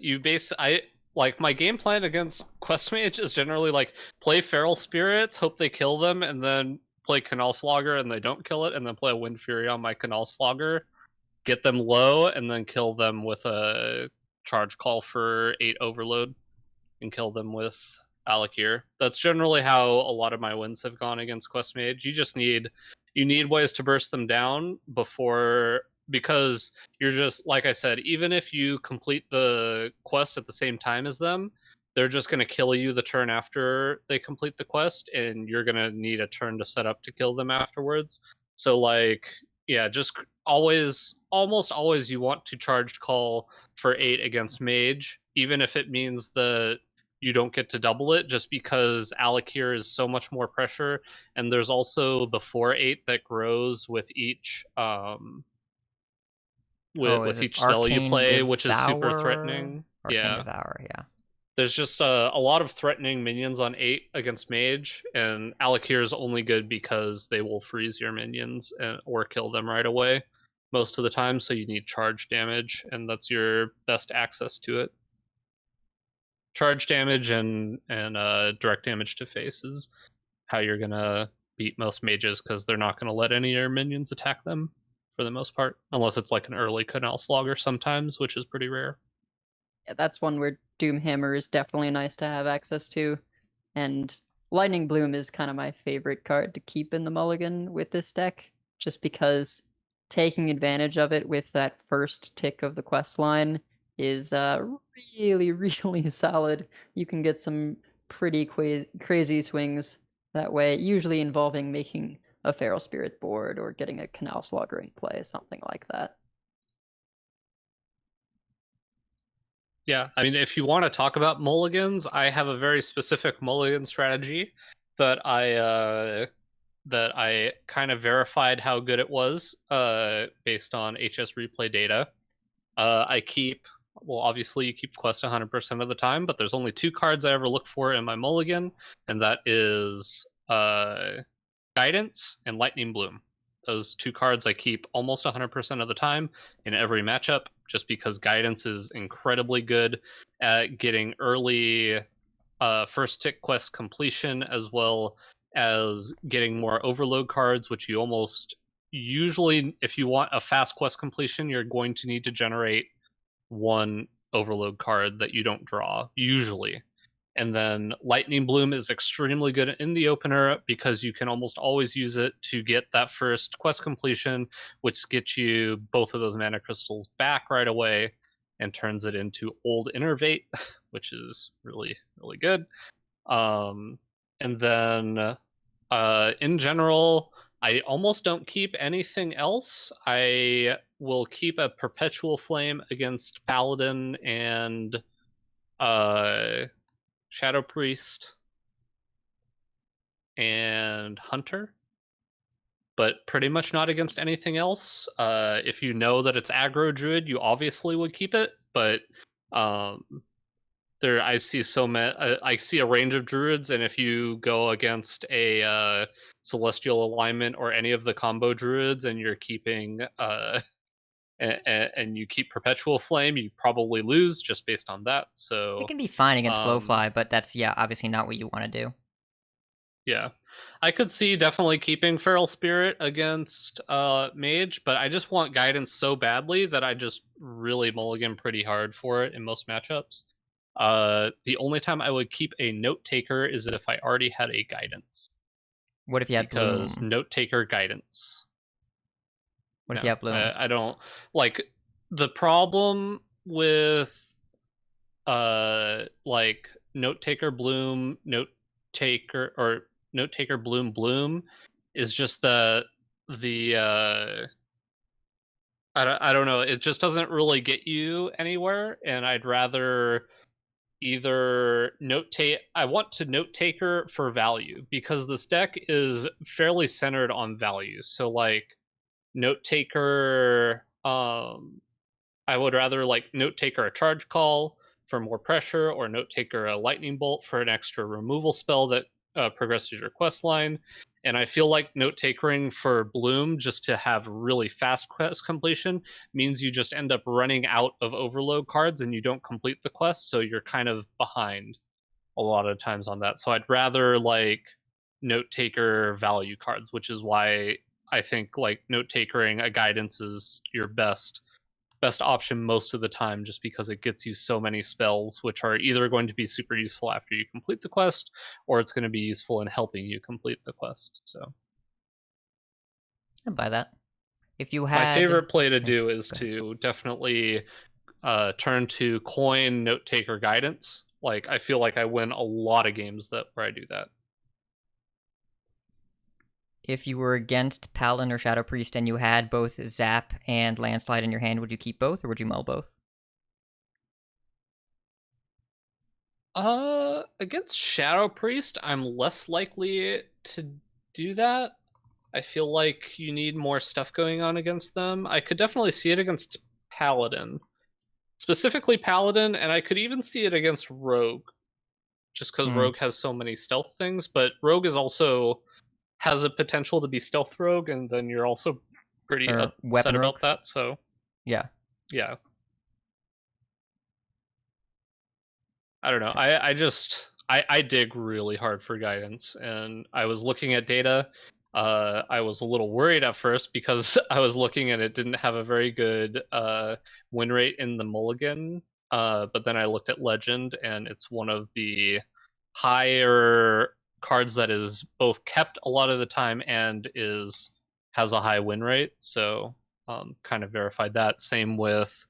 game plan against Quest Mage is generally like play Feral Spirits, hope they kill them, and then play Canal Slogger and they don't kill it, and then play a Wind Fury on my Canal Slogger, get them low, and then kill them with a Charge Call for 8 Overload, and kill them with Alakir. That's generally how a lot of my wins have gone against Quest Mage. You need ways to burst them down because you're just, like I said, even if you complete the quest at the same time as them, they're just going to kill you the turn after they complete the quest, and you're going to need a turn to set up to kill them afterwards. So just almost always you want to charge call for 8 against Mage, even if it means that you don't get to double it, just because Alakir is so much more pressure, and there's also the 4/8 that grows with each with each spell you play, which is super threatening. Arcane Devour, yeah. There's just a lot of threatening minions on 8 against Mage, and Alakir is only good because they will freeze your minions or kill them right away most of the time, so you need charge damage, and that's your best access to it. Charge damage and direct damage to face is how you're going to beat most mages, because they're not going to let any of your minions attack them for the most part, unless it's like an early Canal Slogger sometimes, which is pretty rare. Yeah, that's one where Doomhammer is definitely nice to have access to. And Lightning Bloom is kind of my favorite card to keep in the mulligan with this deck. just because taking advantage of it with that first tick of the quest line is really, really solid. You can get some pretty crazy swings that way, usually involving making a Feral Spirit board or getting a Canal Slugger in play, something like that. Yeah, I mean, if you want to talk about mulligans, I have a very specific mulligan strategy that I kind of verified how good it was based on HS replay data. I keep, well, obviously you keep Quest 100% of the time, but there's only 2 cards I ever look for in my mulligan, and that is Guidance and Lightning Bloom. Those 2 cards I keep almost 100% of the time in every matchup, just because Guidance is incredibly good at getting early first tick quest completion, as well as getting more overload cards, which you almost usually, if you want a fast quest completion, you're going to need to generate 1 overload card that you don't draw, usually. And then Lightning Bloom is extremely good in the opener because you can almost always use it to get that first quest completion, which gets you both of those mana crystals back right away and turns it into Old Innervate, which is really, really good. And then in general, I almost don't keep anything else. I will keep a Perpetual Flame against Paladin and Shadow Priest and Hunter, but pretty much not against anything else. If you know that it's aggro druid, you obviously would keep it, but there I see so many. I see a range of druids, and if you go against a celestial alignment or any of the combo druids, and you're keeping and you keep Perpetual Flame, you probably lose just based on that. So It can be fine against Glowfly, but that's, yeah, obviously not what you want to do. yeah, I could see definitely keeping Feral Spirit against Mage, but I just want Guidance so badly that I just really mulligan pretty hard for it in most matchups. The only time I would keep a Note Taker is if I already had a Guidance. What if you had Because Bloom? Note Taker Guidance. What if you have Bloom? I don't like the problem with like Note Taker Bloom, Note Taker Bloom is just the I don't know, it just doesn't really get you anywhere, and I'd rather either I want to Note Taker for value, because this deck is fairly centered on value. So like Note Taker, I would rather like Note Taker a Charge Call for more pressure, or Note Taker a Lightning Bolt for an extra removal spell that progresses your quest line. And I feel like Note Takering for Bloom, just to have really fast quest completion, means you just end up running out of overload cards and you don't complete the quest, so you're kind of behind a lot of times on that. So I'd rather like Note Taker value cards, which is why I think like Note Takering a Guidance is your best option most of the time, just because it gets you so many spells, which are either going to be super useful after you complete the quest, or it's going to be useful in helping you complete the quest. So I buy that. If you had... my favorite play to do is to definitely turn to coin Note Taker Guidance. Like, I feel like I win a lot of games where I do that. If you were against Paladin or Shadow Priest and you had both Zap and Landslide in your hand, would you keep both, or would you mull both? Against Shadow Priest, I'm less likely to do that. I feel like you need more stuff going on against them. I could definitely see it against Paladin. Specifically Paladin, and I could even see it against Rogue. Just because Rogue has so many stealth things, but Rogue is also... has a potential to be stealth rogue, and then you're also pretty upset about that. So yeah. I don't know. I dig really hard for Guidance, and I was looking at data. I was a little worried at first because I was looking and it didn't have a very good win rate in the mulligan. But then I looked at Legend, and it's one of the higher cards that is both kept a lot of the time and is has a high win rate, so kind of verified that. Same with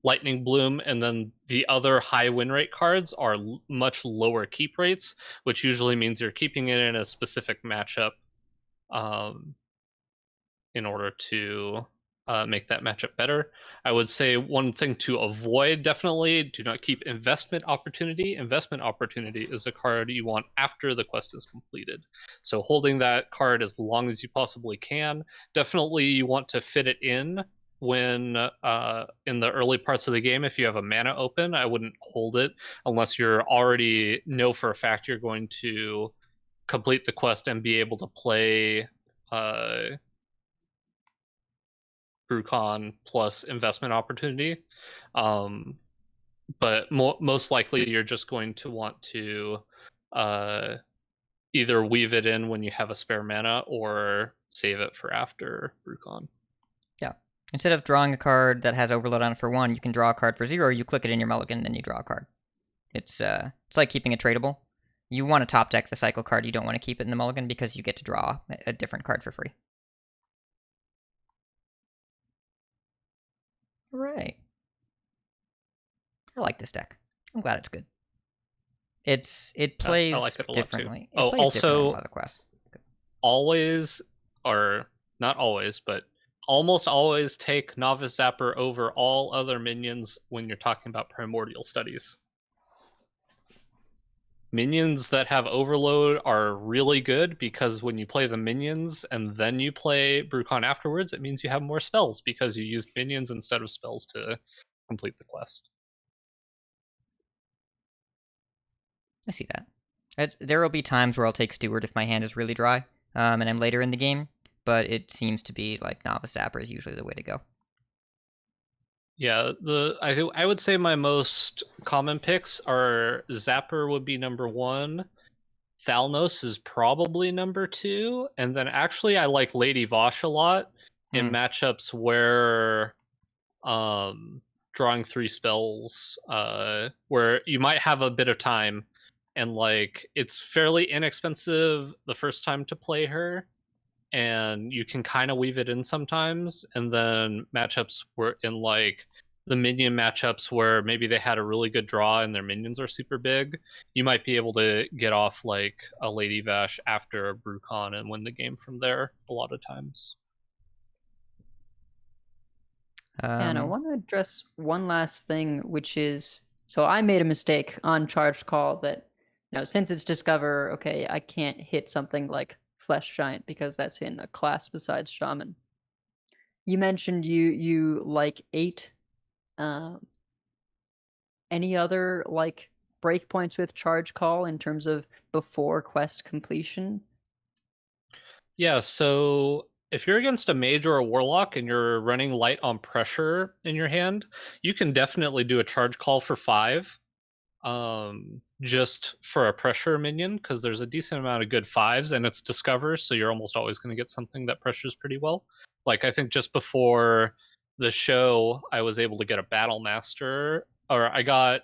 Lightning Bloom, and then the other high win rate cards are much lower keep rates, which usually means you're keeping it in a specific matchup in order to make that matchup better. I would say one thing to avoid, definitely, do not keep Investment Opportunity. Investment Opportunity is a card you want after the quest is completed. So holding that card as long as you possibly can. Definitely you want to fit it in when in the early parts of the game. If you have a mana open, I wouldn't hold it unless you're already know for a fact you're going to complete the quest and be able to play Brucon plus Investment Opportunity. But most likely you're just going to want to either weave it in when you have a spare mana or save it for after Brucon. Yeah. Instead of drawing a card that has Overload on it for 1, you can draw a card for 0, you click it in your mulligan, and then you draw a card. It's like keeping a tradable. You want to top deck the cycle card, you don't want to keep it in the mulligan because you get to draw a different card for free. Right. I like this deck. I'm glad it's good. It plays I like it a lot differently. too. It plays differently also, in other quests. always, or not always, but almost always take Novice Zapper over all other minions when you're talking about Primordial Studies. Minions that have Overload are really good because when you play the minions and then you play Brucon afterwards, it means you have more spells because you used minions instead of spells to complete the quest. I see that. There will be times where I'll take Steward if my hand is really dry, and I'm later in the game, but it seems to be like Novice Zapper is usually the way to go. Yeah, I would say my most common picks are Zapper would be number 1, Thalnos is probably number 2, and then actually I like Lady Vosh a lot in matchups where drawing 3 spells where you might have a bit of time and like it's fairly inexpensive the first time to play her, and you can kind of weave it in sometimes, and then matchups were in like the minion matchups where maybe they had a really good draw and their minions are super big, you might be able to get off like a Lady Vash after a Brucon and win the game from there a lot of times. And I want to address one last thing, which is, so I made a mistake on Charged Call that, since it's Discover, okay, I can't hit something like Flesh Giant because that's in a class besides Shaman. You mentioned you like 8. Any other like breakpoints with Charge Call in terms of before quest completion? Yeah, so if you're against a mage or a warlock and you're running light on pressure in your hand, you can definitely do a Charge Call for 5. Just for a pressure minion, because there's a decent amount of good 5s and it's Discover, so you're almost always going to get something that pressures pretty well. Like I think just before the show I was able to get a Battle Master, or I got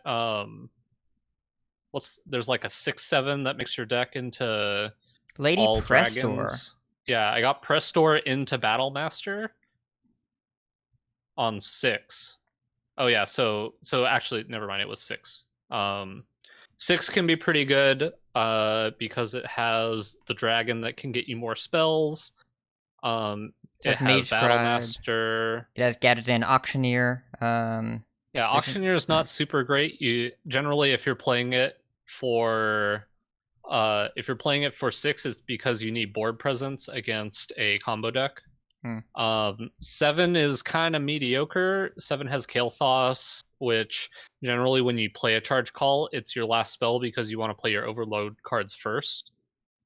there's like a 6/7 that makes your deck into Lady all Prestor. dragons. Yeah, I got Prestor into Battle Master on 6. Oh yeah, so actually never mind, it was 6. 6 can be pretty good because it has the dragon that can get you more spells. It has Mage Battle Scribe. Master. It has Gadgets and Auctioneer. Yeah, Auctioneer is not super great. You generally, if you're playing it for 6, it's because you need board presence against a combo deck. 7 is kind of mediocre. 7 has Kael'thas, which generally when you play a Charge Call, it's your last spell because you want to play your Overload cards first.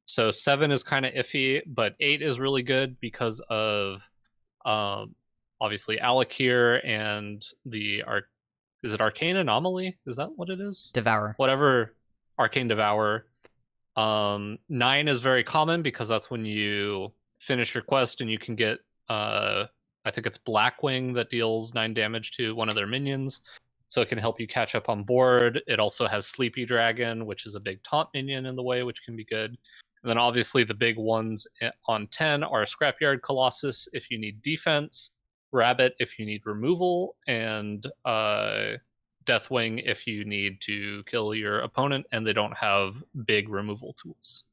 So 7 is kind of iffy, but 8 is really good because of obviously Alakir and is it Arcane Anomaly? Is that what it is? Devourer. Whatever, Arcane Devourer. 9 is very common because that's when you finish your quest and you can get I think it's Blackwing that deals 9 damage to one of their minions, so it can help you catch up on board. It also has Sleepy Dragon, which is a big taunt minion in the way, which can be good. And then obviously the big ones on 10 are Scrapyard Colossus if you need defense, Rabbit if you need removal, and Deathwing if you need to kill your opponent and they don't have big removal tools.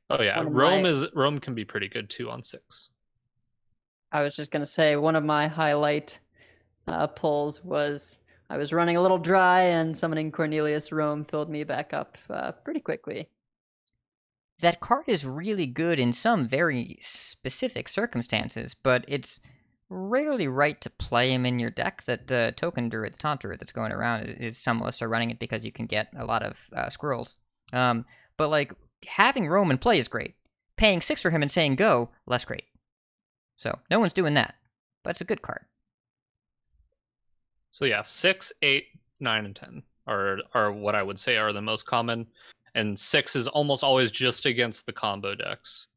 Oh yeah, Rome can be pretty good too on 6. I was just gonna say one of my highlight pulls was I was running a little dry and summoning Cornelius Rome filled me back up pretty quickly. That card is really good in some very specific circumstances, but it's rarely right to play him in your deck. That the token druid, the taunt druid that's going around is some lists are running it because you can get a lot of squirrels. But like having Rome in play is great. Paying 6 for him and saying go, less great. So no one's doing that, but it's a good card. So yeah, 6, 8, 9, and 10 are what I would say are the most common, and 6 is almost always just against the combo decks.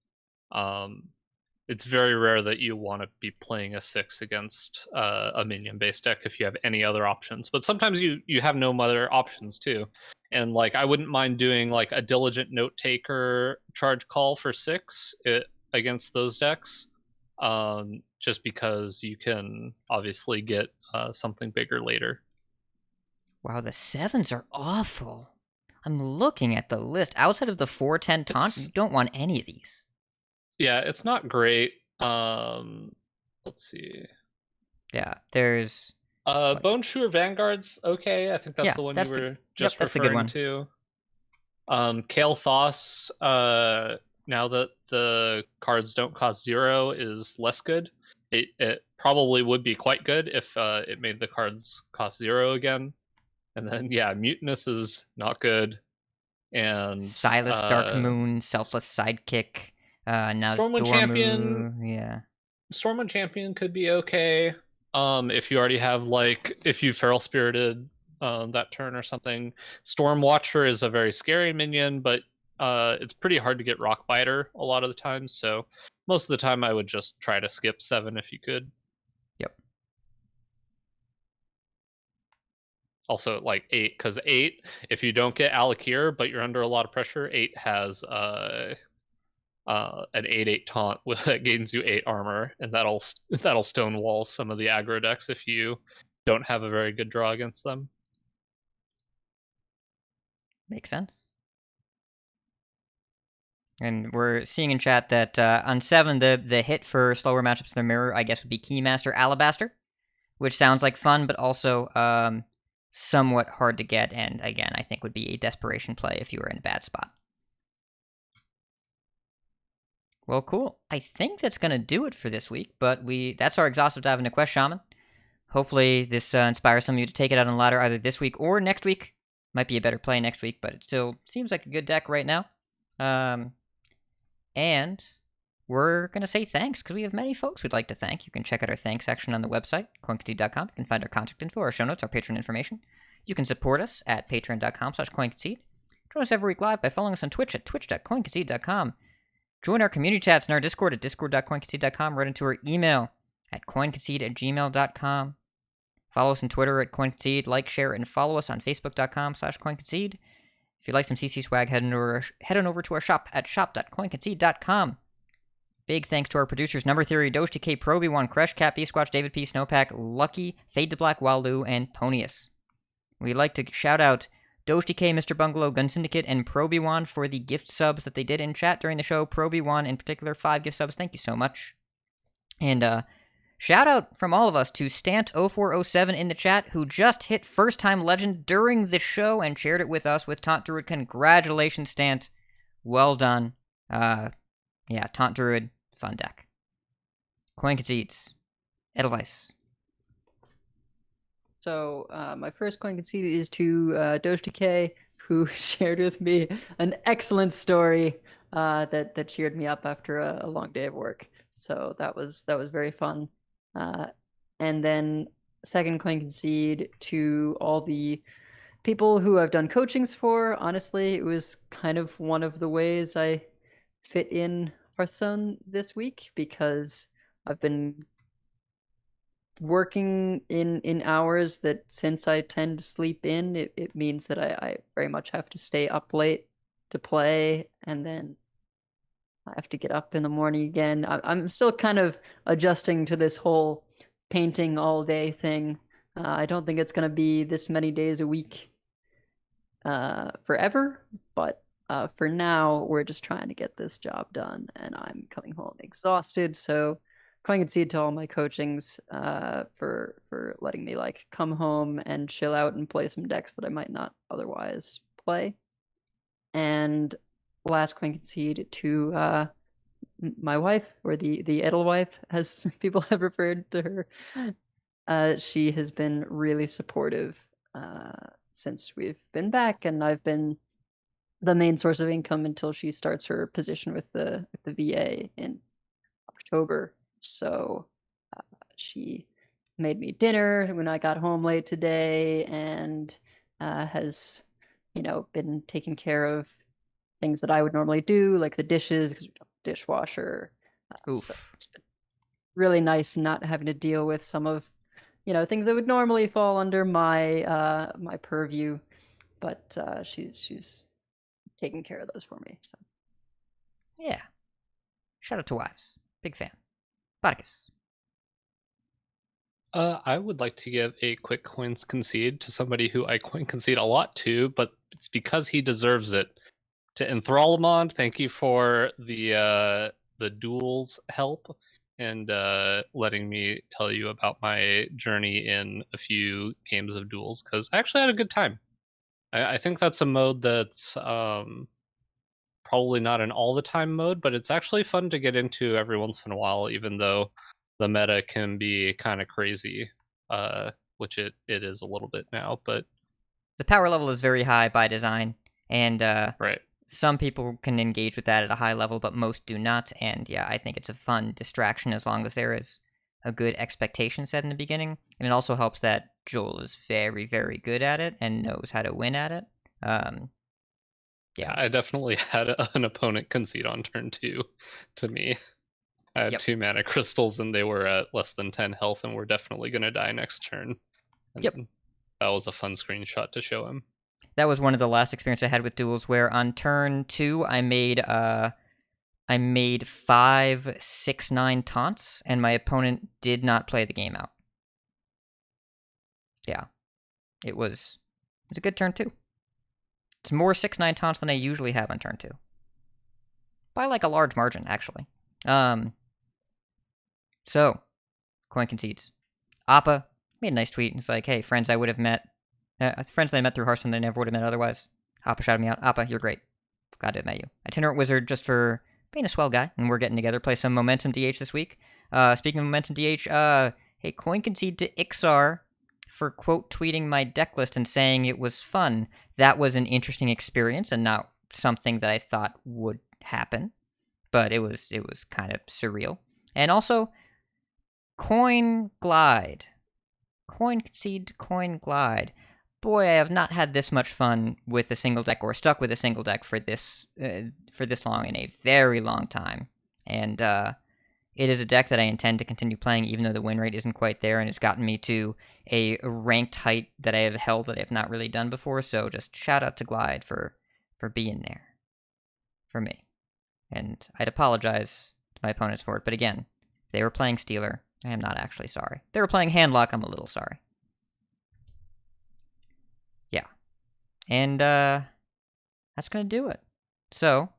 It's very rare that you want to be playing a 6 against a minion-based deck if you have any other options. But sometimes you have no other options too. And like I wouldn't mind doing like a Diligent Note Taker charge call for 6 against those decks. Just because you can obviously get something bigger later. Wow, the 7s are awful. I'm looking at the list. Outside of the 4/10 taunt, you don't want any of these. Yeah, it's not great. Let's see. Yeah, there's Bone Chewer Vanguard's okay. I think that's the one you were just referring to. Kale Thoss, now that the cards don't cost 0, is less good. It probably would be quite good if it made the cards cost 0 again. And then yeah, Mutinous is not good. And Silas Dark Moon, Selfless Sidekick, Stormwind Champion. Yeah. Stormwind Champion could be okay. If you already have if you Feral Spirited that turn or something. Storm Watcher is a very scary minion, but it's pretty hard to get Rockbiter a lot of the time, so most of the time I would just try to skip 7 if you could. Yep. Also, 8, because 8, if you don't get Alakir, but you're under a lot of pressure, 8 has an 8/8 taunt that gains you 8 armor, and that'll stonewall some of the aggro decks if you don't have a very good draw against them. Makes sense. And we're seeing in chat that on 7, the hit for slower matchups in the mirror, I guess, would be Keymaster Alabaster, which sounds like fun, but also somewhat hard to get, and again, I think would be a desperation play if you were in a bad spot. Well, cool. I think that's going to do it for this week, but that's our exhaustive dive into Quest Shaman. Hopefully this inspires some of you to take it out on the ladder either this week or next week. Might be a better play next week, but it still seems like a good deck right now. And we're going to say thanks because we have many folks we'd like to thank. You can check out our thanks section on the website, Concede.com. You can find our contact info, our show notes, our Patreon information. You can support us at patreon.com/CoinConcede. Join us every week live by following us on Twitch at twitch.coinconcede.com. Join our community chats in our Discord at discord.coinconcede.com. Write into our email at coinconcede@gmail.com. Follow us on Twitter at CoinConcede. Like, share, and follow us on Facebook.com/CoinConcede. If you'd like some CC swag, head on over to our shop at shop.coinconcede.com. Big thanks to our producers, Number Theory, Tuesdcay, Proby1, Crash Cat, B-Squatch, David P, Snowpack, Lucky, Fade to Black, Walu, and Ponius. We'd like to shout out Tuesdcay, Mr. Bungalow, Gun Syndicate, and Proby1 for the gift subs that they did in chat during the show. Proby1 in particular, 5 gift subs. Thank you so much. And shout out from all of us to Stant0407 in the chat, who just hit first time legend during the show and shared it with us with Taunt Druid. Congratulations, Stant. Well done. Yeah, Taunt Druid, fun deck. Coin Concedes. Edelweiss. So my first coin concede is to Tuesdcay, who shared with me an excellent story that cheered me up after a long day of work. So that was very fun. And then second coin concede to all the people who I've done coachings for. Honestly, it was kind of one of the ways I fit in Hearthstone this week because I've been working in hours that, since I tend to sleep in, it means that I very much have to stay up late to play, and then I have to get up in the morning again. I'm still kind of adjusting to this whole painting all day thing. I don't think it's going to be this many days a week forever, but for now, we're just trying to get this job done, and I'm coming home exhausted. So, Concede to all my coachings for letting me like come home and chill out and play some decks that I might not otherwise play. And last Concede to my wife, or the Edelwife, as people have referred to her. She has been really supportive since we've been back, and I've been the main source of income until she starts her position with the VA in October. So she made me dinner when I got home late today, and has, been taking care of things that I would normally do, like the dishes, because we don't have a dishwasher. Oof. So it's been really nice not having to deal with some of, things that would normally fall under my my purview, but she's taking care of those for me. So Yeah. Shout out to wives. Big fan. Botticus. I would like to give a quick coins concede to somebody who I coin concede a lot to, but it's because he deserves it. To Enthralamond, thank you for the duels help and letting me tell you about my journey in a few games of duels, because I actually had a good time. I think that's a mode that's probably not an all-the-time mode, but it's actually fun to get into every once in a while, even though the meta can be kind of crazy, which it is a little bit now. But The power level is very high by design, and right. some people can engage with that at a high level, but most do not. And yeah, I think it's a fun distraction as long as there is a good expectation set in the beginning. And it also helps that Joel is very, very good at it and knows how to win at it. Yeah, I definitely had an opponent concede on turn 2 to me. I had 2 mana crystals and they were at less than 10 health and were definitely going to die next turn. And that was a fun screenshot to show him. That was one of the last experiences I had with duels, where on turn 2 I made 5/6/9 taunts, and my opponent did not play the game out. Yeah, it was a good turn 2. It's more 6/9 taunts than I usually have on turn 2, by like a large margin, actually. So, coin concedes. Appa made a nice tweet. It's like, hey, friends I would have met, friends that I met through Hearthstone that I never would have met otherwise. Appa shouted me out. Appa, you're great. Glad to have met you. Itinerant Wizard, just for being a swell guy, and we're getting together, play some Momentum DH this week. Speaking of Momentum DH, hey, coin concede to Iksar for quote tweeting my deck list and saying it was fun. That was an interesting experience and not something that I thought would happen, but it was kind of surreal. And also, coin glide. Coin concede to coin glide. Boy, I have not had this much fun with a single deck, or stuck with a single deck for this long in a very long time. And it is a deck that I intend to continue playing, even though the win rate isn't quite there, and it's gotten me to a ranked height that I have held that I have not really done before. So just shout out to Glide for being there for me. And I'd apologize to my opponents for it, but again, if they were playing Stealer, I am not actually sorry. If they were playing Handlock, I'm a little sorry. Yeah. And that's going to do it. So,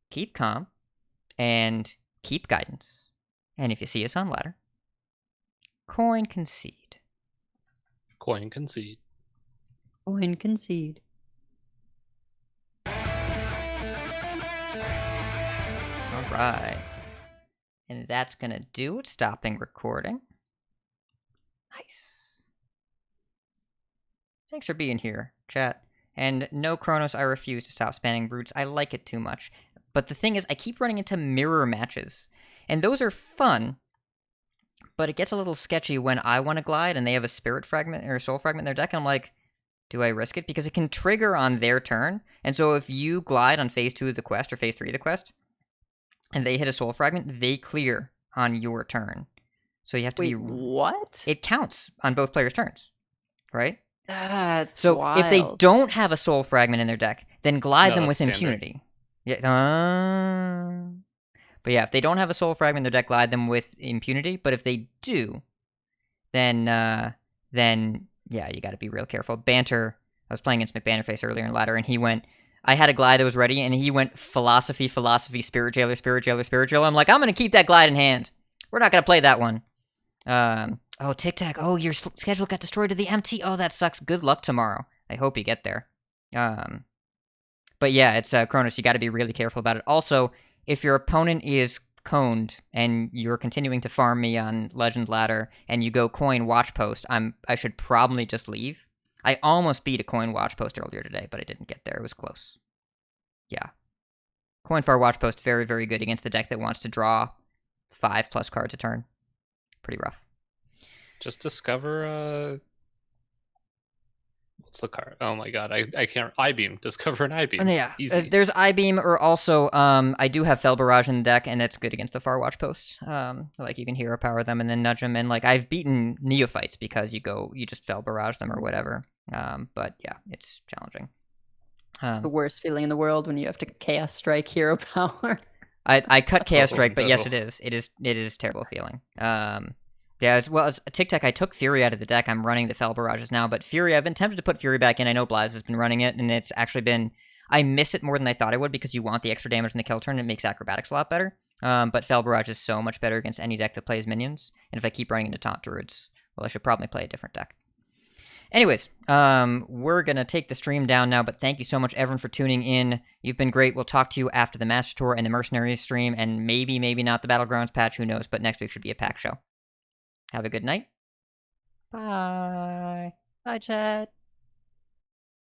keep calm, and keep guidance. And if you see us on ladder, coin concede. Coin concede. coin concede. All right. And that's going to do it. Stopping recording. Nice. Thanks for being here, chat. And no, Kronos, I refuse to stop spamming Brutes. I like it too much. But the thing is, I keep running into mirror matches. And those are fun, but it gets a little sketchy when I want to glide and they have a Spirit Fragment or a Soul Fragment in their deck, and I'm like, do I risk it? Because it can trigger on their turn. And so if you glide on phase 2 of the quest or phase 3 of the quest, and they hit a Soul Fragment, they clear on your turn. So you have to Wait, be... what? It counts on both players' turns, right? That's So wild. if they don't have a soul fragment in their deck, then glide No, them that's with standard. impunity. Yeah. But yeah, if they don't have a soul fragment in their deck, glide them with impunity. But if they do, then yeah, you got to be real careful. Banter. I was playing against McBanterface earlier in ladder, and he went. I had a glide that was ready, and he went philosophy, spirit jailer, spirit jailer, spirit jailer. I'm like, I'm gonna keep that glide in hand. We're not gonna play that one. Oh, Tic Tac. Oh, your schedule got destroyed to the MT. Oh, that sucks. Good luck tomorrow. I hope you get there. But yeah, it's Cronus. You got to be really careful about it. Also, if your opponent is coned and you're continuing to farm me on Legend Ladder and you go coin watch post, I should probably just leave. I almost beat a coin watch post earlier today, but I didn't get there. It was close. Yeah. Coin far watch post, very, very good against the deck that wants to draw 5+ cards a turn. Pretty rough. Just discover what's the card? Oh my god, I can't. I-beam. Discover an I-beam. Yeah, Easy. there's I-beam, or also I do have Fel Barrage in the deck, and that's good against the far watch posts. Like you can hero power them and then nudge them, and like I've beaten neophytes because you just Fel Barrage them or whatever. But yeah, it's challenging. It's the worst feeling in the world when you have to Chaos Strike hero power. I cut Chaos Strike, but no. yes, it is. It is a terrible feeling. Yeah, as well as Tic Tac, I took Fury out of the deck. I'm running the Fel Barrages now, but Fury, I've been tempted to put Fury back in. I know Blaz has been running it, and it's actually been... I miss it more than I thought I would because you want the extra damage in the kill turn. It makes acrobatics a lot better. But Fel Barrage is so much better against any deck that plays minions. And if I keep running into Taunt Druids, well, I should probably play a different deck. Anyways, we're going to take the stream down now, but thank you so much, everyone, for tuning in. You've been great. We'll talk to you after the Master Tour and the Mercenaries stream, and maybe not the Battlegrounds patch, who knows, but next week should be a pack show. Have a good night. Bye. Bye, chat.